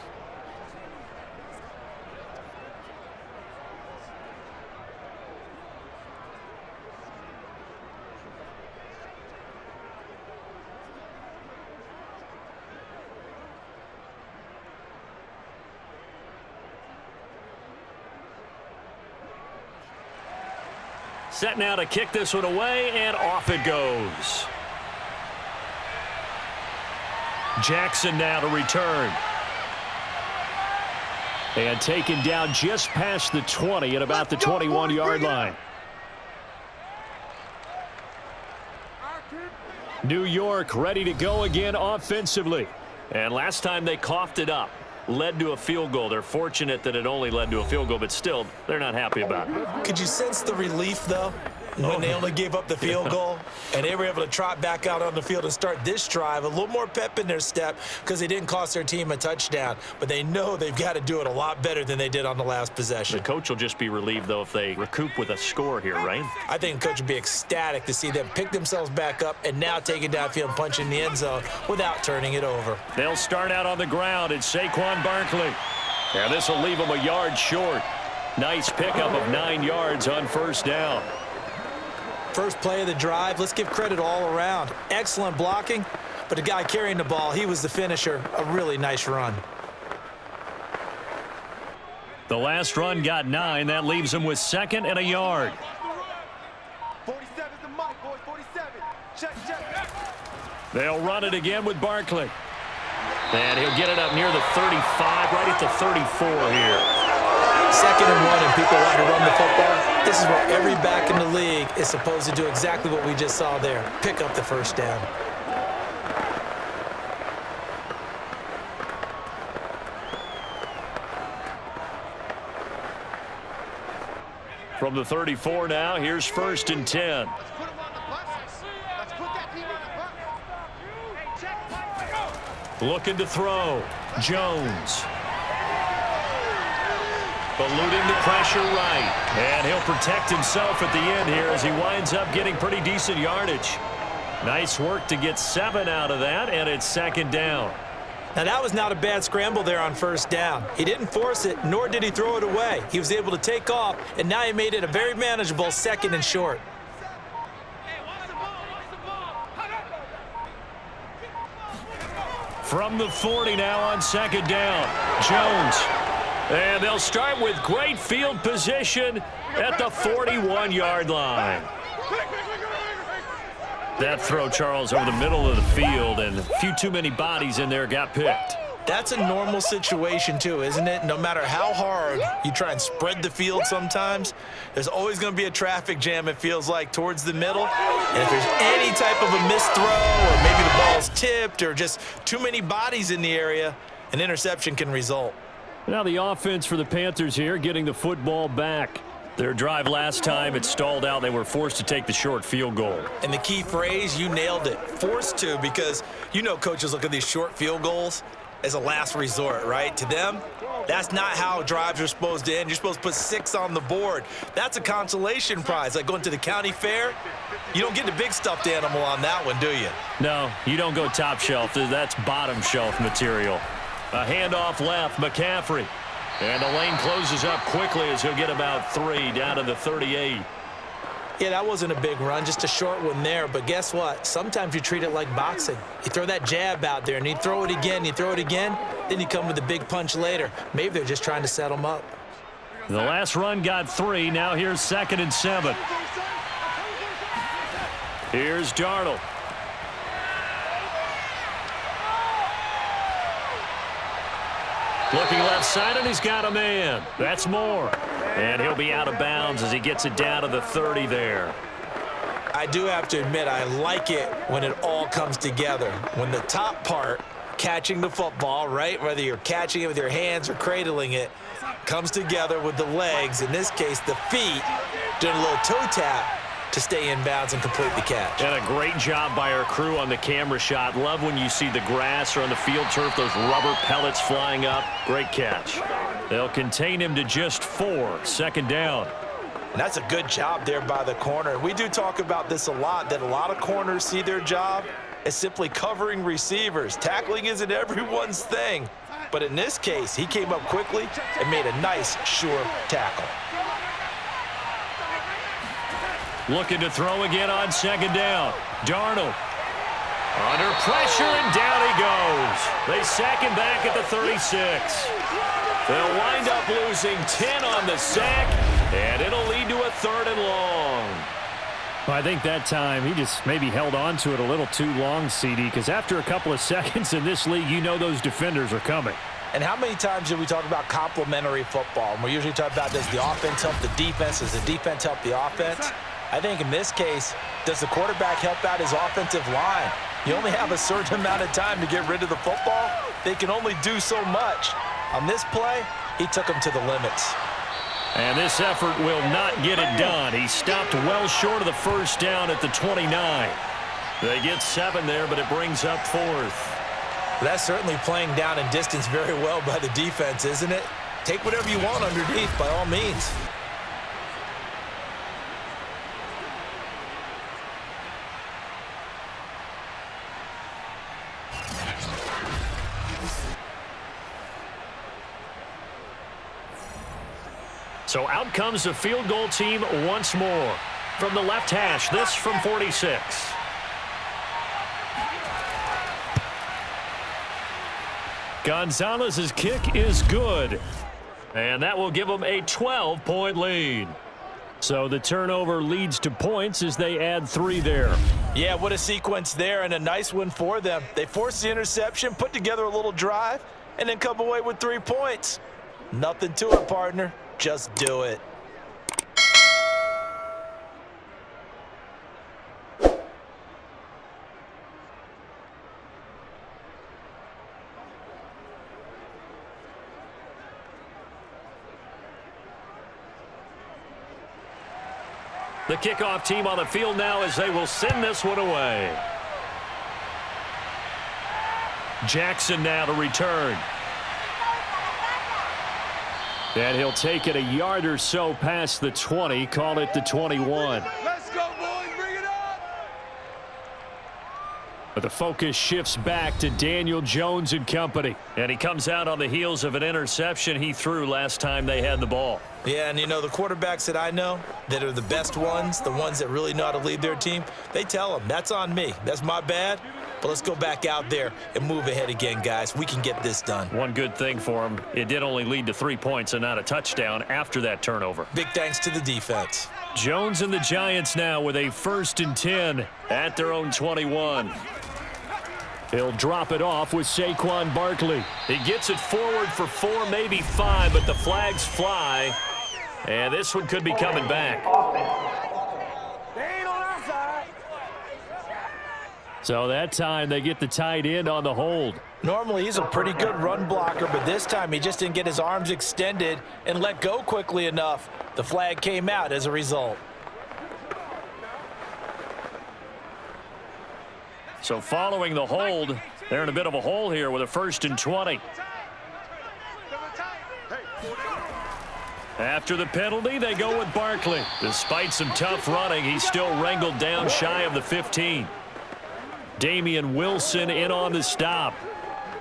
Set now to kick this one away, and off it goes. Jackson now to return. And taken down just past the 20 at about the 21-yard line. New York ready to go again offensively. And last time they coughed it up. Led to a field goal. They're fortunate that it only led to a field goal, but still, they're not happy about it. Could you sense the relief, though? When they only gave up the field goal, and they were able to trot back out on the field and start this drive, a little more pep in their step because they didn't cost their team a touchdown. But they know they've got to do it a lot better than they did on the last possession. The coach will just be relieved, though, if they recoup with a score here, right? I think the coach would be ecstatic to see them pick themselves back up and now take it downfield and punch in the end zone without turning it over. They'll start out on the ground. It's Saquon Barkley. And this will leave them a yard short. Nice pickup of 9 yards on first down. First play of the drive, let's give credit all around. Excellent blocking, but the guy carrying the ball, he was the finisher. A really nice run. The last run got 9. That leaves him with 2nd and a yard. 47's the mic, boys. 47. Check. They'll run it again with Barkley. And he'll get it up near the 35, right at the 34 here. 2nd and 1, and people want to run the football. This is where every back in the league is supposed to do exactly what we just saw there. Pick up the first down. From the 34 now, here's 1st and 10. Let's put him on the bus. Let's put that team on the bus. Looking to throw. Jones. Eluding the pressure right. And he'll protect himself at the end here as he winds up getting pretty decent yardage. Nice work to get 7 out of that, and it's 2nd down. Now, that was not a bad scramble there on first down. He didn't force it, nor did he throw it away. He was able to take off, and now he made it a very manageable 2nd and short. From the 40 now on 2nd down. Jones. And they'll start with great field position at the 41-yard line. That throw, Charles, over the middle of the field, and a few too many bodies in there got picked. That's a normal situation, too, isn't it? No matter how hard you try and spread the field sometimes, there's always going to be a traffic jam, it feels like, towards the middle. And if there's any type of a missed throw, or maybe the ball's tipped, or just too many bodies in the area, an interception can result. Now the offense for the Panthers here, getting the football back. Their drive last time, it stalled out. They were forced to take the short field goal. And the key phrase, you nailed it, forced to, because you know coaches look at these short field goals as a last resort, right? To them, that's not how drives are supposed to end. You're supposed to put 6 on the board. That's a consolation prize. Like going to the county fair, you don't get the big stuffed animal on that one, do you? No, you don't go top shelf. That's bottom shelf material. A handoff left, McCaffrey. And the lane closes up quickly as he'll get about 3 down to the 38. Yeah, that wasn't a big run, just a short one there. But guess what? Sometimes you treat it like boxing. You throw that jab out there, and you throw it again, then you come with a big punch later. Maybe they're just trying to set them up. The last run got 3. Now here's 2nd and 7. Here's Darnold. Looking left side, and he's got a man. That's Moore. And he'll be out of bounds as he gets it down to the 30 there. I do have to admit, I like it when it all comes together. When the top part, catching the football, right, whether you're catching it with your hands or cradling it, comes together with the legs, in this case the feet, doing a little toe tap to stay in bounds and complete the catch. And a great job by our crew on the camera shot. Love when you see the grass or on the field turf, those rubber pellets flying up. Great catch. They'll contain him to just 4, 2nd down. And that's a good job there by the corner. We do talk about this a lot, that a lot of corners see their job as simply covering receivers. Tackling isn't everyone's thing. But in this case, he came up quickly and made a nice, sure tackle. Looking to throw again on 2nd down. Darnold. Under pressure, and down he goes. They sack him back at the 36. They'll wind up losing 10 on the sack, and it'll lead to a 3rd and long. Well, I think that time he just maybe held on to it a little too long, CD, because after a couple of seconds in this league, you know those defenders are coming. And how many times do we talk about complementary football? And we usually talk about, does the offense help the defense? Does the defense help the offense? I think in this case, does the quarterback help out his offensive line? You only have a certain amount of time to get rid of the football. They can only do so much. On this play, he took them to the limits. And this effort will not get it done. He stopped well short of the first down at the 29. They get 7 there, but it brings up 4th. That's certainly playing down and distance very well by the defense, isn't it? Take whatever you want underneath, by all means. So out comes the field goal team once more. From the left hash, this from 46. Gonzalez's kick is good. And that will give them a 12-point lead. So the turnover leads to points as they add 3 there. Yeah, what a sequence there, and a nice one for them. They forced the interception, put together a little drive, and then come away with 3 points. Nothing to it, partner. Just do it. The kickoff team on the field now as they will send this one away. Jackson now to return. And he'll take it a yard or so past the 20, call it the 21. Let's go, boys. Bring it up. But the focus shifts back to Daniel Jones and company. And he comes out on the heels of an interception he threw last time they had the ball. Yeah, and you know, the quarterbacks that I know that are the best ones, the ones that really know how to lead their team, they tell them, that's on me. That's my bad. But let's go back out there and move ahead again, guys. We can get this done. One good thing for him, it did only lead to 3 points and not a touchdown after that turnover. Big thanks to the defense. Jones and the Giants now with a 1st and 10 at their own 21. He'll drop it off with Saquon Barkley. He gets it forward for 4, maybe 5, but the flags fly. And this one could be coming back. So that time they get the tight end on the hold. Normally he's a pretty good run blocker, but this time he just didn't get his arms extended and let go quickly enough. The flag came out as a result. So following the hold, they're in a bit of a hole here with a 1st and 20. After the penalty, they go with Barkley. Despite some tough running, he's still wrangled down shy of the 15. Damian Wilson in on the stop.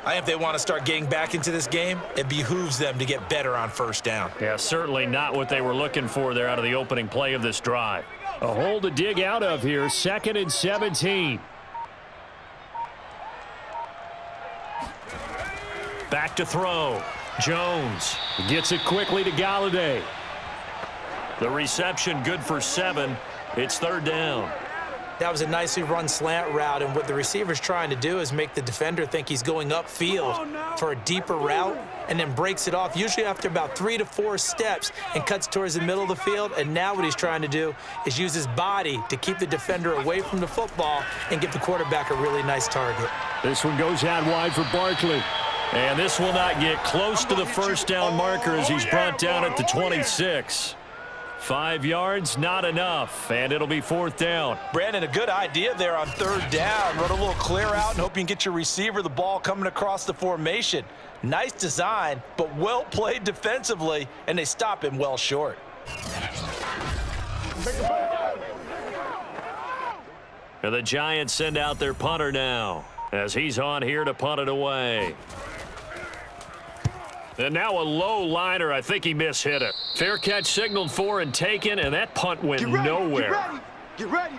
I think if they want to start getting back into this game, it behooves them to get better on 1st down. Yeah, certainly not what they were looking for there out of the opening play of this drive. A hole to dig out of here, 2nd and 17. Back to throw. Jones gets it quickly to Galladay. The reception good for 7. It's 3rd down. That was a nicely run slant route, and what the receiver's trying to do is make the defender think he's going upfield for a deeper route and then breaks it off, usually after about 3 to 4 steps, and cuts towards the middle of the field. And now what he's trying to do is use his body to keep the defender away from the football and give the quarterback a really nice target. This one goes out wide for Barkley. And this will not get close to the 1st down marker as he's brought down at the 26. 5 yards, not enough, and it'll be 4th down. Brandon, a good idea there on 3rd down. Run a little clear out and hope you can get your receiver the ball coming across the formation. Nice design, but well played defensively, and they stop him well short. And the Giants send out their punter now as he's on here to punt it away. And now a low liner. I think he mishit it. Fair catch signaled for and taken, and that punt went nowhere. Get ready. Get ready.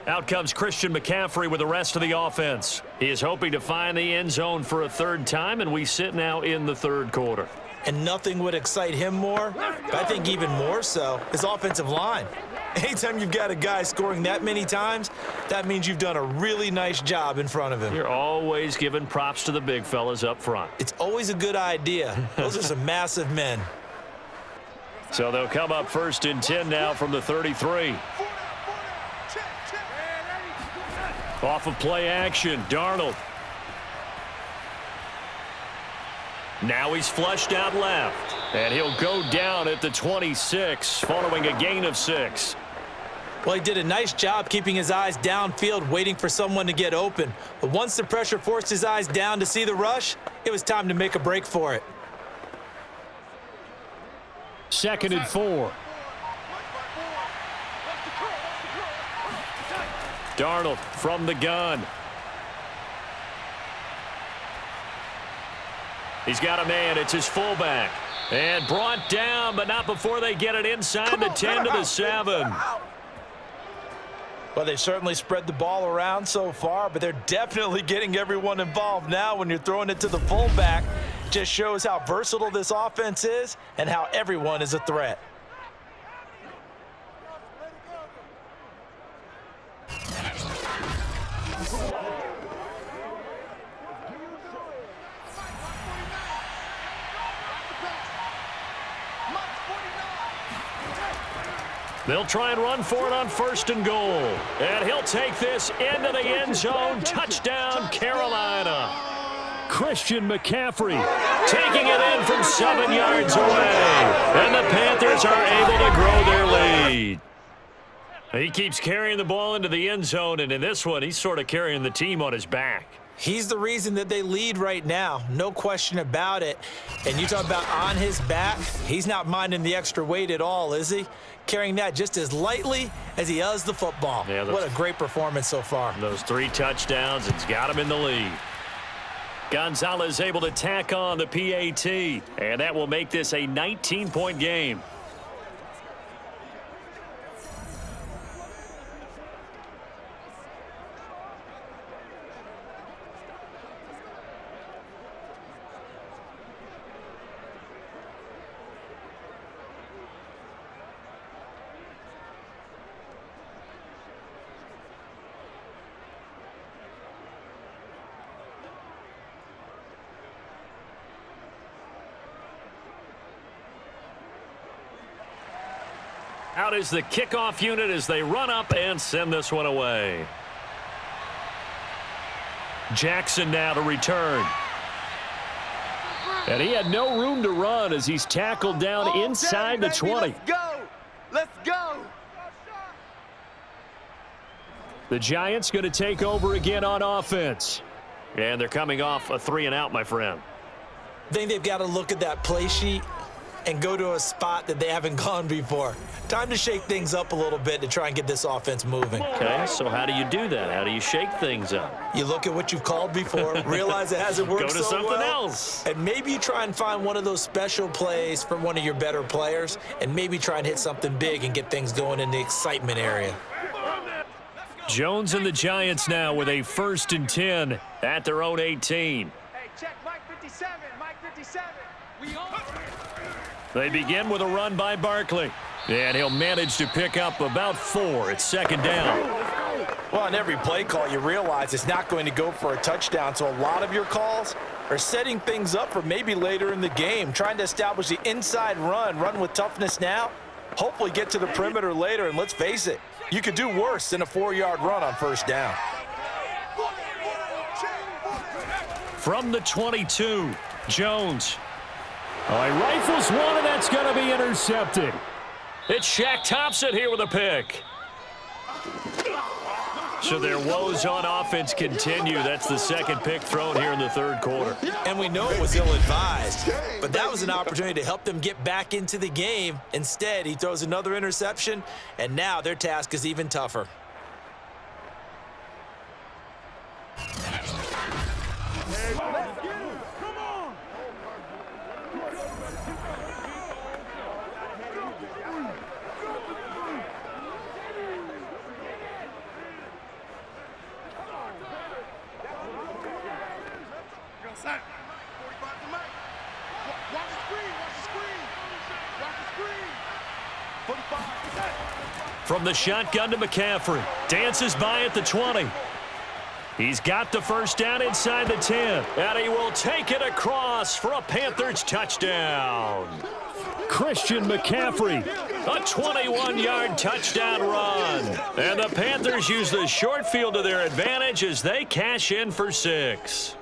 Out comes Christian McCaffrey with the rest of the offense. He is hoping to find the end zone for a 3rd time, and we sit now in the 3rd quarter. And nothing would excite him more, but I think even more so, his offensive line. Anytime you've got a guy scoring that many times, that means you've done a really nice job in front of him. You're always giving props to the big fellas up front. It's always a good idea. Those are some massive men. So they'll come up 1st and 10 now from the 33. Off of play action, Darnold. Now he's flushed out left. And he'll go down at the 26 following a gain of 6. Well, he did a nice job keeping his eyes downfield, waiting for someone to get open. But once the pressure forced his eyes down to see the rush, it was time to make a break for it. 2nd and 4. Darnold from the gun. He's got a man. It's his fullback. And brought down, but not before they get it inside the 10 to the 7. Well, they certainly spread the ball around so far, but they're definitely getting everyone involved now when you're throwing it to the fullback. Just shows how versatile this offense is and how everyone is a threat. They'll try and run for it on 1st and goal. And he'll take this into the end zone. Touchdown, Carolina. Christian McCaffrey Taking it in from 7 yards away. And the Panthers are able to grow their lead. He keeps carrying the ball into the end zone, and in this one, he's sort of carrying the team on his back. He's the reason that they lead right now, no question about it. And you talk about on his back, he's not minding the extra weight at all, is he? Carrying that just as lightly as he does the football. Yeah, what a great performance so far. Those 3 touchdowns, it's got him in the lead. Gonzalez able to tack on the PAT, and that will make this a 19-point game. Out is the kickoff unit as they run up and send this one away. Jackson now to return. And he had no room to run as he's tackled down inside the 20. Let's go! Let's go! The Giants going to take over again on offense. And they're coming off a 3-and-out, my friend. I think they've got to look at that play sheet and go to a spot that they haven't gone before. Time to shake things up a little bit to try and get this offense moving. Okay, so how do you do that? How do you shake things up? You look at what you've called before, realize it hasn't worked Go to so something well, else. and maybe you try and find one of those special plays from one of your better players, and maybe try and hit something big and get things going in the excitement area. Jones and the Giants now with a 1st and 10 at their own 18. Hey, check Mike 57, Mike 57. We all... They begin with a run by Barkley. And he'll manage to pick up about 4. It's 2nd down. Well, on every play call, you realize it's not going to go for a touchdown, so a lot of your calls are setting things up for maybe later in the game, trying to establish the inside run with toughness now, hopefully get to the perimeter later, and let's face it, you could do worse than a 4-yard run on 1st down. From the 22, Jones. He rifles one, and that's going to be intercepted. It's Shaq Thompson here with a pick. So their woes on offense continue. That's the 2nd pick thrown here in the 3rd quarter. And we know it was ill-advised, but that was an opportunity to help them get back into the game. Instead, he throws another interception, and now their task is even tougher. From the shotgun to McCaffrey. Dances by at the 20. He's got the 1st down inside the 10. And he will take it across for a Panthers touchdown. Christian McCaffrey. A 21-yard touchdown run. And the Panthers use the short field to their advantage as they cash in for 6.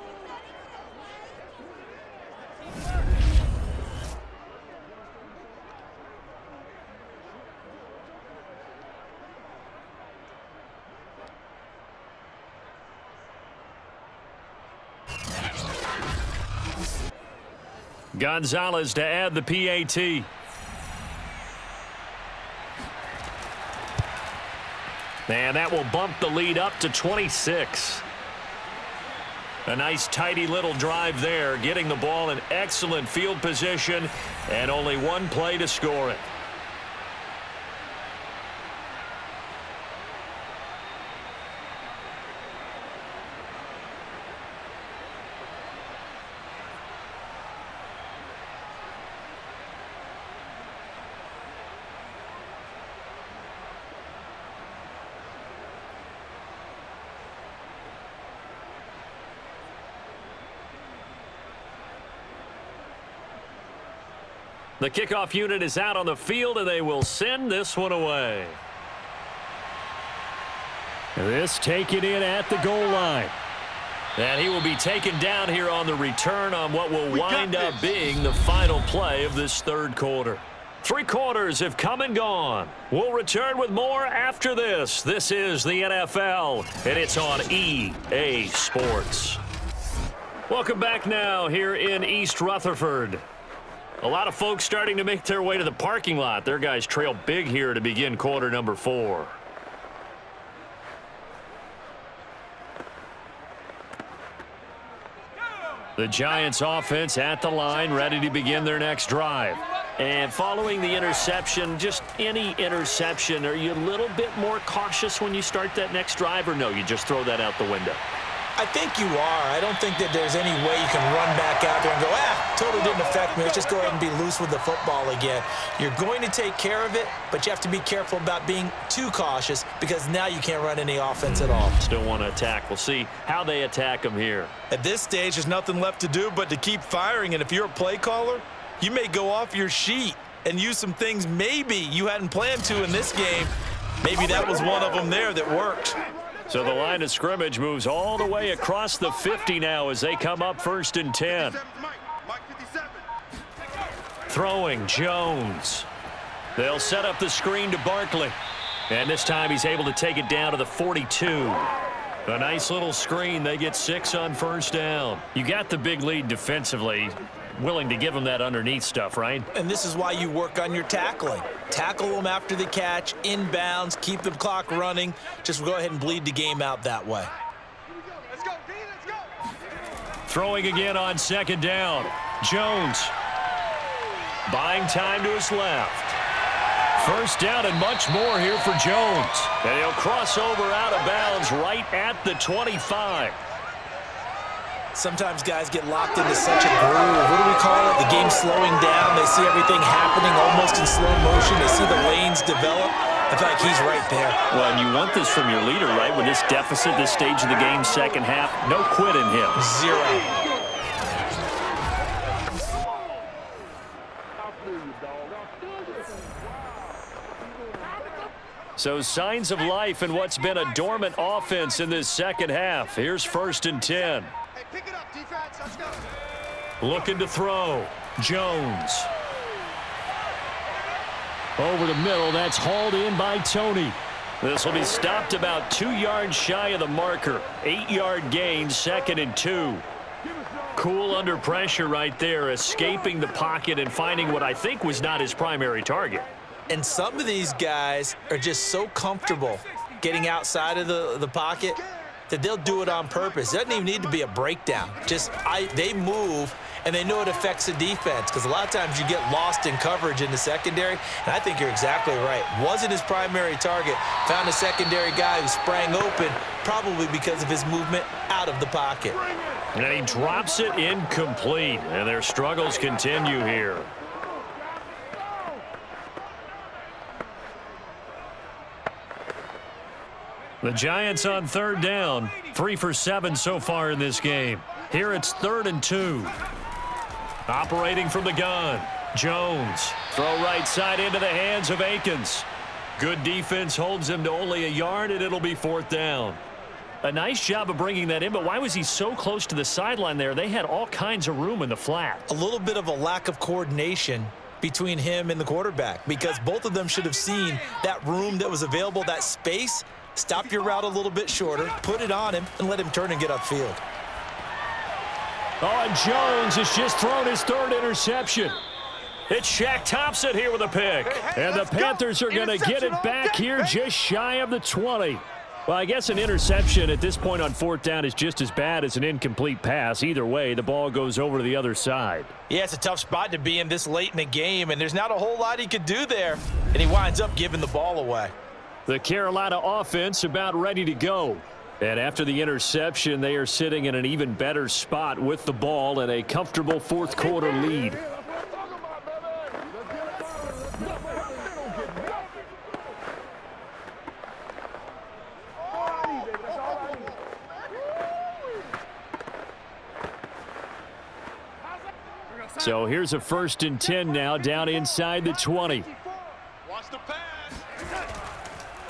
Gonzalez to add the PAT. And that will bump the lead up to 26. A nice tidy little drive there, getting the ball in excellent field position, and only one play to score it. The kickoff unit is out on the field, and they will send this one away. This taken in at the goal line. And he will be taken down here on the return on what will wind up being the final play of this third quarter. 3 quarters have come and gone. We'll return with more after this. This is the NFL, and it's on EA Sports. Welcome back now here in East Rutherford. A lot of folks starting to make their way to the parking lot. Their guys trail big here to begin quarter number 4. The Giants offense at the line, ready to begin their next drive. And following the interception, just any interception, are you a little bit more cautious when you start that next drive, or no, you just throw that out the window? I think you are. I don't think that there's any way you can run back out there and go, totally didn't affect me. Let's just go ahead and be loose with the football again. You're going to take care of it, but you have to be careful about being too cautious because now you can't run any offense at all. Still want to attack. We'll see how they attack them here. At this stage, there's nothing left to do but to keep firing, and if you're a play caller, you may go off your sheet and use some things maybe you hadn't planned to in this game. Maybe that was one of them there that worked. So the line of scrimmage moves all the way across the 50 now as they come up 1st and 10. Throwing Jones. They'll set up the screen to Barkley. And this time he's able to take it down to the 42. A nice little screen. They get 6 on 1st down. You got the big lead defensively. Willing to give them that underneath stuff, right? And this is why you work on your tackling. Tackle them after the catch, inbounds, keep the clock running. Just go ahead and bleed the game out that way. Let's go, D, let's go. Throwing again on 2nd down. Jones. Buying time to his left. 1st down and much more here for Jones. And he'll cross over out of bounds right at the 25. Sometimes guys get locked into such a groove. What do we call it? The game's slowing down. They see everything happening almost in slow motion. They see the lanes develop. I feel like he's right there. Well, and you want this from your leader, right? With this deficit, this stage of the game, second half, no quit in him. 0. So signs of life in what's been a dormant offense in this second half. Here's 1st and 10. Pick it up, defense. Let's go. Looking to throw. Jones. Over the middle, that's hauled in by Tony. This will be stopped about 2 yards shy of the marker. 8-yard gain, 2nd and 2. Cool under pressure right there, escaping the pocket and finding what I think was not his primary target. And some of these guys are just so comfortable getting outside of the pocket that they'll do it on purpose. It doesn't even need to be a breakdown. They move, and they know it affects the defense because a lot of times you get lost in coverage in the secondary, and I think you're exactly right. Wasn't his primary target. Found a secondary guy who sprang open, probably because of his movement out of the pocket. And he drops it incomplete, and their struggles continue here. The Giants on 3rd down, 3 for 7 so far in this game. Here it's 3rd and 2. Operating from the gun, Jones. Throw right side into the hands of Akins. Good defense holds him to only a yard, and it'll be 4th down. A nice job of bringing that in, but why was he so close to the sideline there? They had all kinds of room in the flat. A little bit of a lack of coordination between him and the quarterback because both of them should have seen that room that was available, that space. Stop your route a little bit shorter, put it on him, and let him turn and get upfield. Oh, and Jones has just thrown his third interception. It's Shaq Thompson here with a pick. And the Panthers are going to get it back here just shy of the 20. Well, I guess an interception at this point on fourth down is just as bad as an incomplete pass. Either way, the ball goes over to the other side. Yeah, it's a tough spot to be in this late in the game, and there's not a whole lot he could do there. And he winds up giving the ball away. The Carolina offense about ready to go. And after the interception, they are sitting in an even better spot with the ball and a comfortable fourth quarter lead. So here's a 1st and 10 now down inside the 20.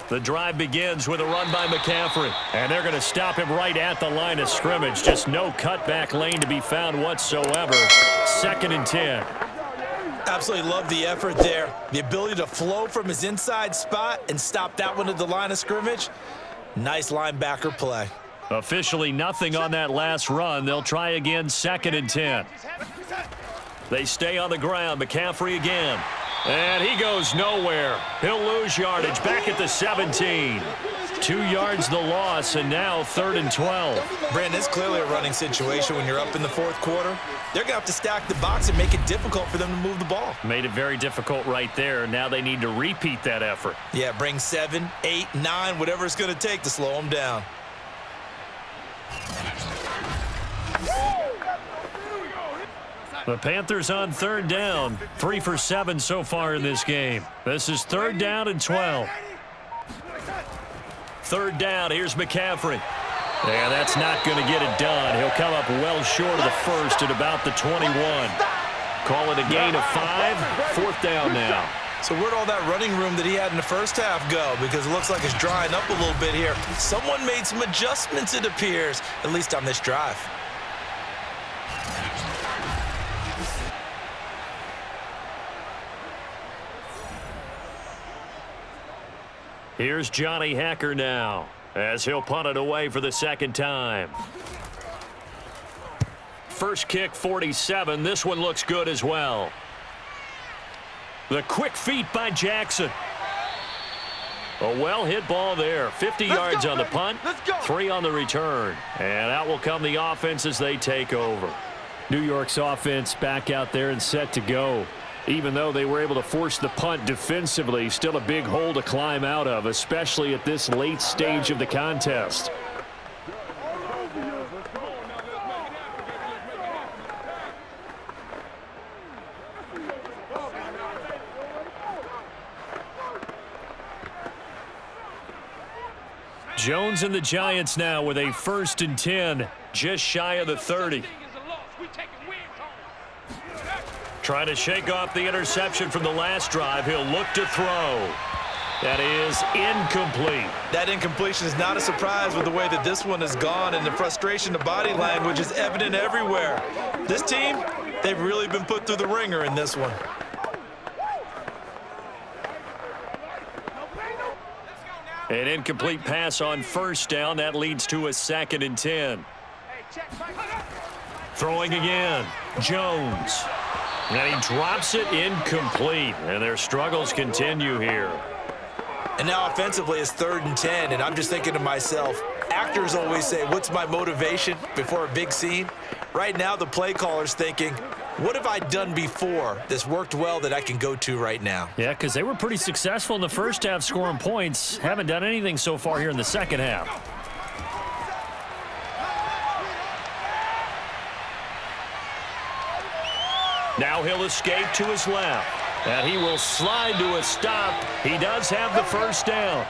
The drive begins with a run by McCaffrey. And they're going to stop him right at the line of scrimmage. Just no cutback lane to be found whatsoever. 2nd and 10. Absolutely love the effort there. The ability to flow from his inside spot and stop that one at the line of scrimmage. Nice linebacker play. Officially nothing on that last run. They'll try again 2nd and 10. They stay on the ground. McCaffrey again. And he goes nowhere. He'll lose yardage back at the 17. 2 yards the loss, and now 3rd and 12. Brandon, it's clearly a running situation when you're up in the fourth quarter. They're going to have to stack the box and make it difficult for them to move the ball. Made it very difficult right there. Now they need to repeat that effort. Yeah, bring 7, 8, 9, whatever it's going to take to slow them down. The Panthers on 3rd down. 3 for 7 so far in this game. This is 3rd down and 12. 3rd down. Here's McCaffrey. Yeah, that's not going to get it done. He'll come up well short of the first at about the 21. Call it a gain of 5. 4th down now. So where'd all that running room that he had in the first half go? Because it looks like it's drying up a little bit here. Someone made some adjustments, it appears, at least on this drive. Here's Johnny Hacker now, as he'll punt it away for the 2nd time. First kick, 47. This one looks good as well. The quick feet by Jackson. A well-hit ball there. 50 yards on the punt, 3 on the return. And out will come the offense as they take over. New York's offense back out there and set to go. Even though they were able to force the punt defensively, still a big hole to climb out of, especially at this late stage of the contest. Jones and the Giants now with a 1st and 10, just shy of the 30. Trying to shake off the interception from the last drive. He'll look to throw. That is incomplete. That incompletion is not a surprise with the way that this one has gone, and the frustration of body language is evident everywhere. This team, they've really been put through the ringer in this one. An incomplete pass on 1st down. That leads to a 2nd and 10. Throwing again. Jones. And he drops it incomplete. And their struggles continue here. And now offensively it's 3rd and 10. And I'm just thinking to myself, actors always say, what's my motivation before a big scene? Right now the play caller's thinking, what have I done before that's worked well that I can go to right now? Yeah, because they were pretty successful in the first half scoring points. Haven't done anything so far here in the second half. Now he'll escape to his left. And he will slide to a stop. He does have the 1st down.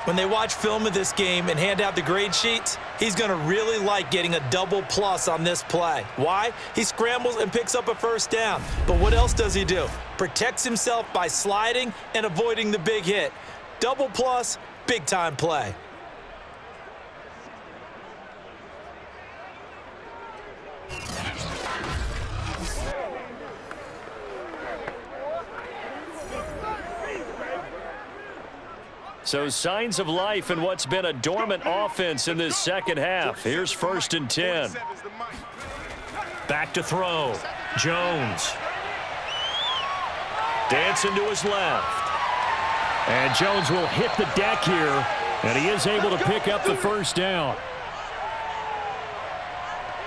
When they watch film of this game and hand out the grade sheets, he's going to really like getting a double plus on this play. Why? He scrambles and picks up a 1st down. But what else does he do? Protects himself by sliding and avoiding the big hit. Double plus, big time play. So signs of life in what's been a dormant offense in this second half. Here's 1st and 10. Back to throw. Jones. Dancing to his left. And Jones will hit the deck here, and he is able to pick up the first down.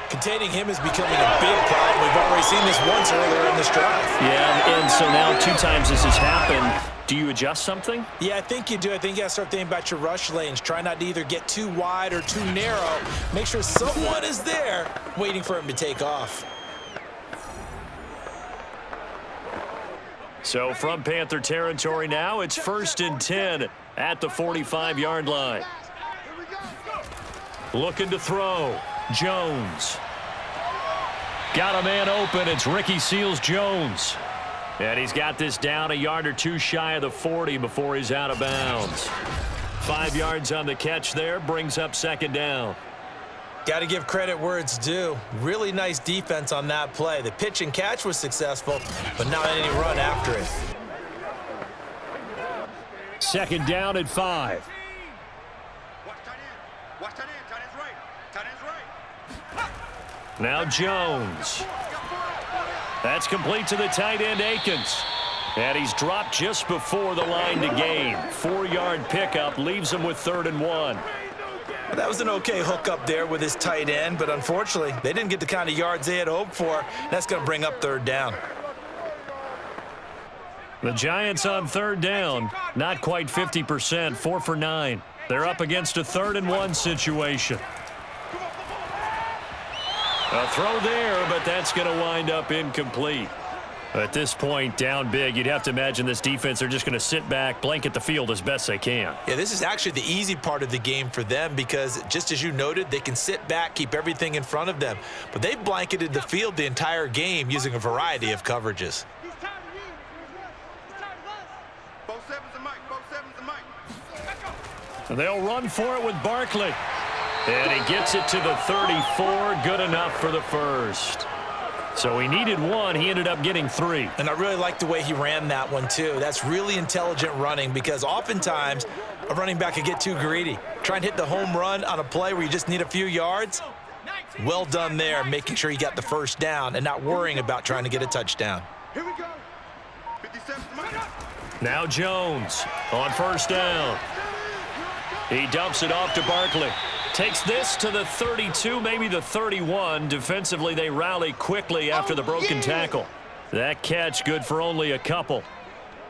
Containing him is becoming a big problem. We've already seen this once earlier in this drive. Yeah, and so now 2 times this has happened. Do you adjust something? Yeah, I think you do. I think you got to start thinking about your rush lanes. Try not to either get too wide or too narrow. Make sure someone is there waiting for him to take off. So from Panther territory now, it's 1st and 10 at the 45-yard line. Looking to throw. Jones. Got a man open. It's Ricky Seals-Jones. And he's got this down a yard or 2 shy of the 40 before he's out of bounds. 5 yards on the catch there, brings up 2nd down. Got to give credit where it's due. Really nice defense on that play. The pitch and catch was successful, but not any run after it. 2nd down at 5. Now Jones. That's complete to the tight end, Akins. And he's dropped just before the line to gain. 4-yard pickup leaves him with 3rd and 1. That was an okay hookup there with his tight end, but unfortunately, they didn't get the kind of yards they had hoped for. That's going to bring up 3rd down. The Giants on 3rd down, not quite 50%, 4 for 9. They're up against a 3rd and 1 situation. A throw there, but that's going to wind up incomplete. At this point, down big, you'd have to imagine this defense, they're just going to sit back, blanket the field as best they can. Yeah, this is actually the easy part of the game for them because, just as you noted, they can sit back, keep everything in front of them. But they've blanketed the field the entire game using a variety of coverages. They'll run for it with Barkley. And he gets it to the 34, good enough for the first. So he needed 1, he ended up getting 3. And I really like the way he ran that one, too. That's really intelligent running because oftentimes a running back could get too greedy. Try and hit the home run on a play where you just need a few yards. Well done there, making sure he got the first down and not worrying about trying to get a touchdown. Here we go. 57. Now Jones on 1st down. He dumps it off to Barkley. Takes this to the 32, maybe the 31. Defensively, they rally quickly after the broken tackle. That catch good for only a couple.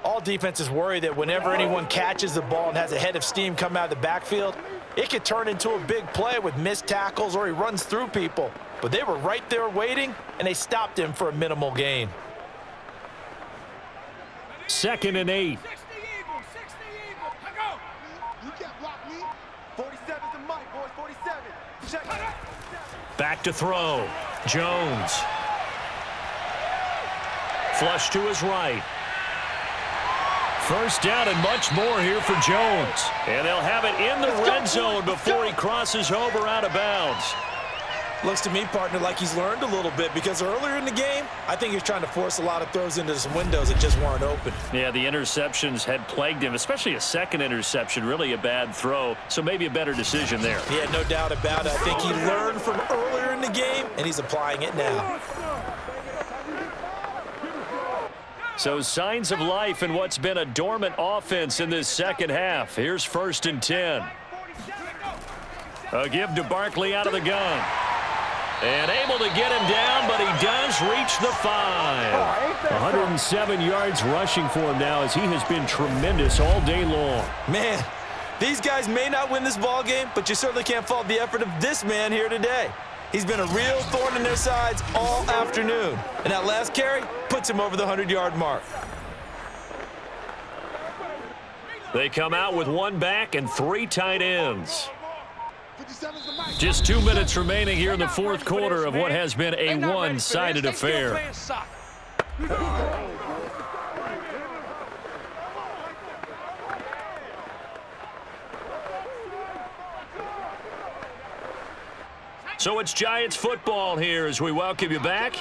All defenses worry that whenever anyone catches the ball and has a head of steam come out of the backfield, it could turn into a big play with missed tackles or he runs through people. But they were right there waiting, and they stopped him for a minimal gain. 2nd and 8. Back to throw. Jones. Flush to his right. 1st down and much more here for Jones. And they'll have it in the red zone before he crosses over out of bounds. Looks to me, partner, like he's learned a little bit because earlier in the game, I think he was trying to force a lot of throws into some windows that just weren't open. Yeah, the interceptions had plagued him, especially a 2nd interception, really a bad throw. So maybe a better decision there. Yeah, no doubt about it. I think he learned from earlier in the game, and he's applying it now. So signs of life in what's been a dormant offense in this second half. Here's 1st and 10. A give to Barkley out of the gun. And able to get him down, but he does reach the 5. 107 yards rushing for him now as he has been tremendous all day long. Man, these guys may not win this ball game, but you certainly can't fault the effort of this man here today. He's been a real thorn in their sides all afternoon. And that last carry puts him over the 100-yard mark. They come out with 1 back and 3 tight ends. Just 2 minutes remaining here in the 4th quarter of what has been a one-sided affair. So it's Giants football here as we welcome you back.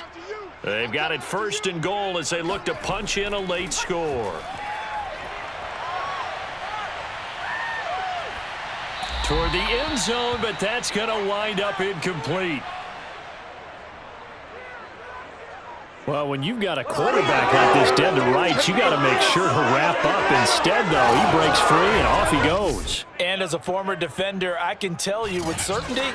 They've got it 1st and goal as they look to punch in a late score. Toward the end zone, but that's going to wind up incomplete. Well, when you've got a quarterback like this dead to rights, you got to make sure to wrap up. Instead, though, he breaks free and off he goes. And as a former defender, I can tell you with certainty,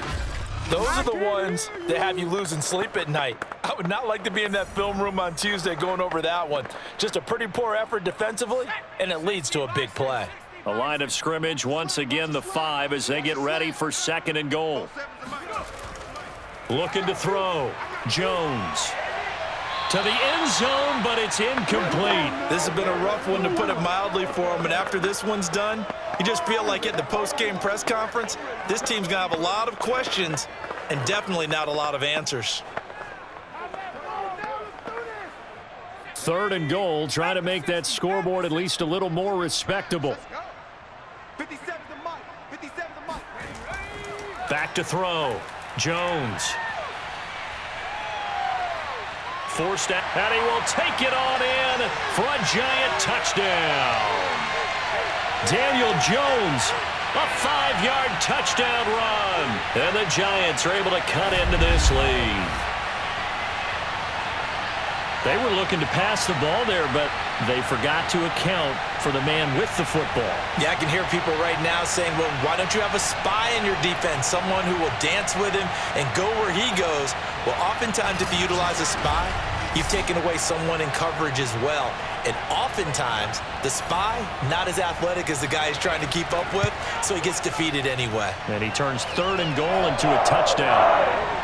those are the ones that have you losing sleep at night. I would not like to be in that film room on Tuesday going over that one. Just a pretty poor effort defensively, and it leads to a big play. A line of scrimmage, once again the 5 as they get ready for 2nd and goal. Looking to throw. Jones. To the end zone, but it's incomplete. This has been a rough one, to put it mildly, for him. And after this one's done, you just feel like at the post-game press conference, this team's going to have a lot of questions and definitely not a lot of answers. 3rd and goal, trying to make that scoreboard at least a little more respectable. 57 to Mike. 57 to Mike. Back to throw. Jones. Forced out, and he will take it on in for a giant touchdown. Daniel Jones, a 5-yard touchdown run. And the Giants are able to cut into this lead. They were looking to pass the ball there, but they forgot to account for the man with the football. Yeah, I can hear people right now saying, well, why don't you have a spy in your defense, someone who will dance with him and go where he goes? Well, oftentimes if you utilize a spy, you've taken away someone in coverage as well. And oftentimes, the spy, not as athletic as the guy he's trying to keep up with, so he gets defeated anyway. And he turns 3rd and goal into a touchdown.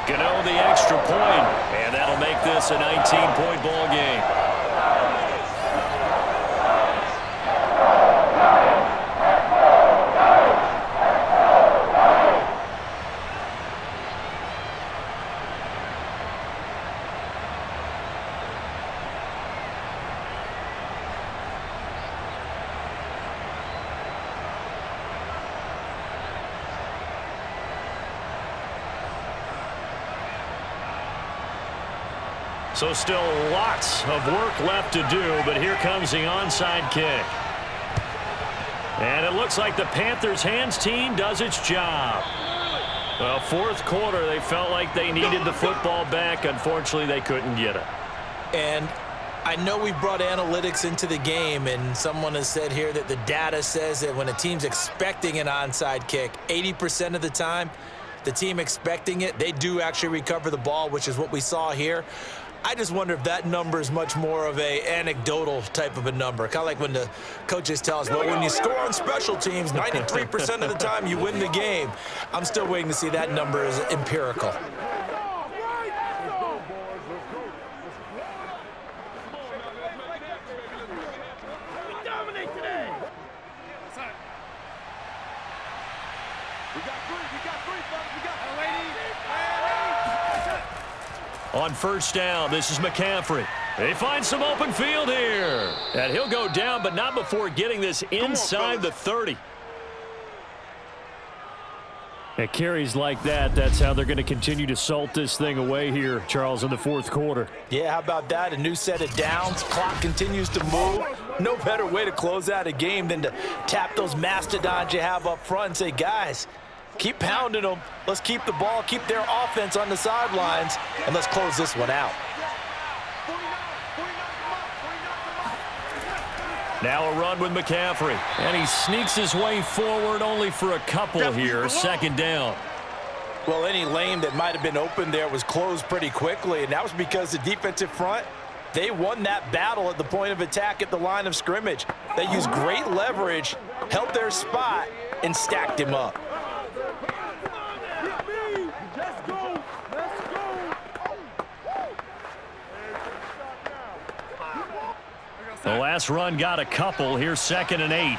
Gano the extra point, and that'll make this a 19-point ball game. So still lots of work left to do, but here comes the onside kick. And it looks like the Panthers hands team does its job. Well, 4th quarter, they felt like they needed the football back. Unfortunately, they couldn't get it. And I know we've brought analytics into the game, and someone has said here that the data says that when a team's expecting an onside kick, 80% of the time, the team expecting it, they do actually recover the ball, which is what we saw here. I just wonder if that number is much more of a anecdotal type of a number. Kind of like when the coaches tell us, well, when you score on special teams, 93% of the time you win the game. I'm still waiting to see that number as empirical. On 1st down, this is McCaffrey. They find some open field here. And he'll go down, but not before getting this inside the 30. At carries like that, that's how they're going to continue to salt this thing away here, Charles, in the 4th quarter. Yeah, how about that? A new set of downs. Clock continues to move. No better way to close out a game than to tap those mastodons you have up front and say, guys, keep pounding them. Let's keep the ball, keep their offense on the sidelines, and let's close this one out. Now a run with McCaffrey. And he sneaks his way forward only for a couple here. 2nd down. Well, any lane that might have been open there was closed pretty quickly, and that was because the defensive front, they won that battle at the point of attack at the line of scrimmage. They used great leverage, held their spot, and stacked him up. The last run got a couple. Here's 2nd and 8.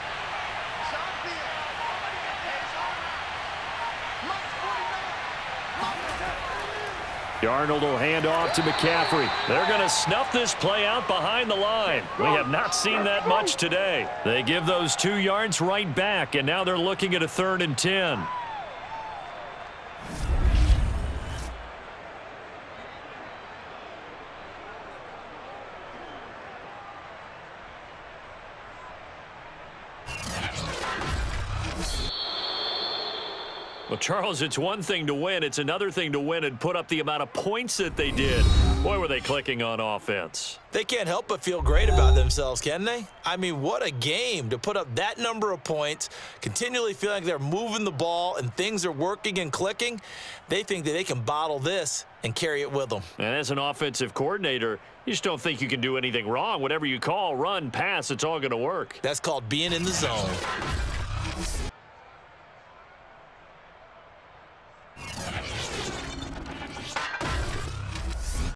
Darnold will hand off to McCaffrey. They're going to snuff this play out behind the line. We have not seen that much today. They give those 2 yards right back, and now they're looking at a 3rd and 10. Well, Charles, it's one thing to win. It's another thing to win and put up the amount of points that they did. Boy, were they clicking on offense. They can't help but feel great about themselves, can they? I mean, what a game to put up that number of points, continually feeling like they're moving the ball and things are working and clicking. They think that they can bottle this and carry it with them. And as an offensive coordinator, you just don't think you can do anything wrong. Whatever you call, run, pass, it's all going to work. That's called being in the zone.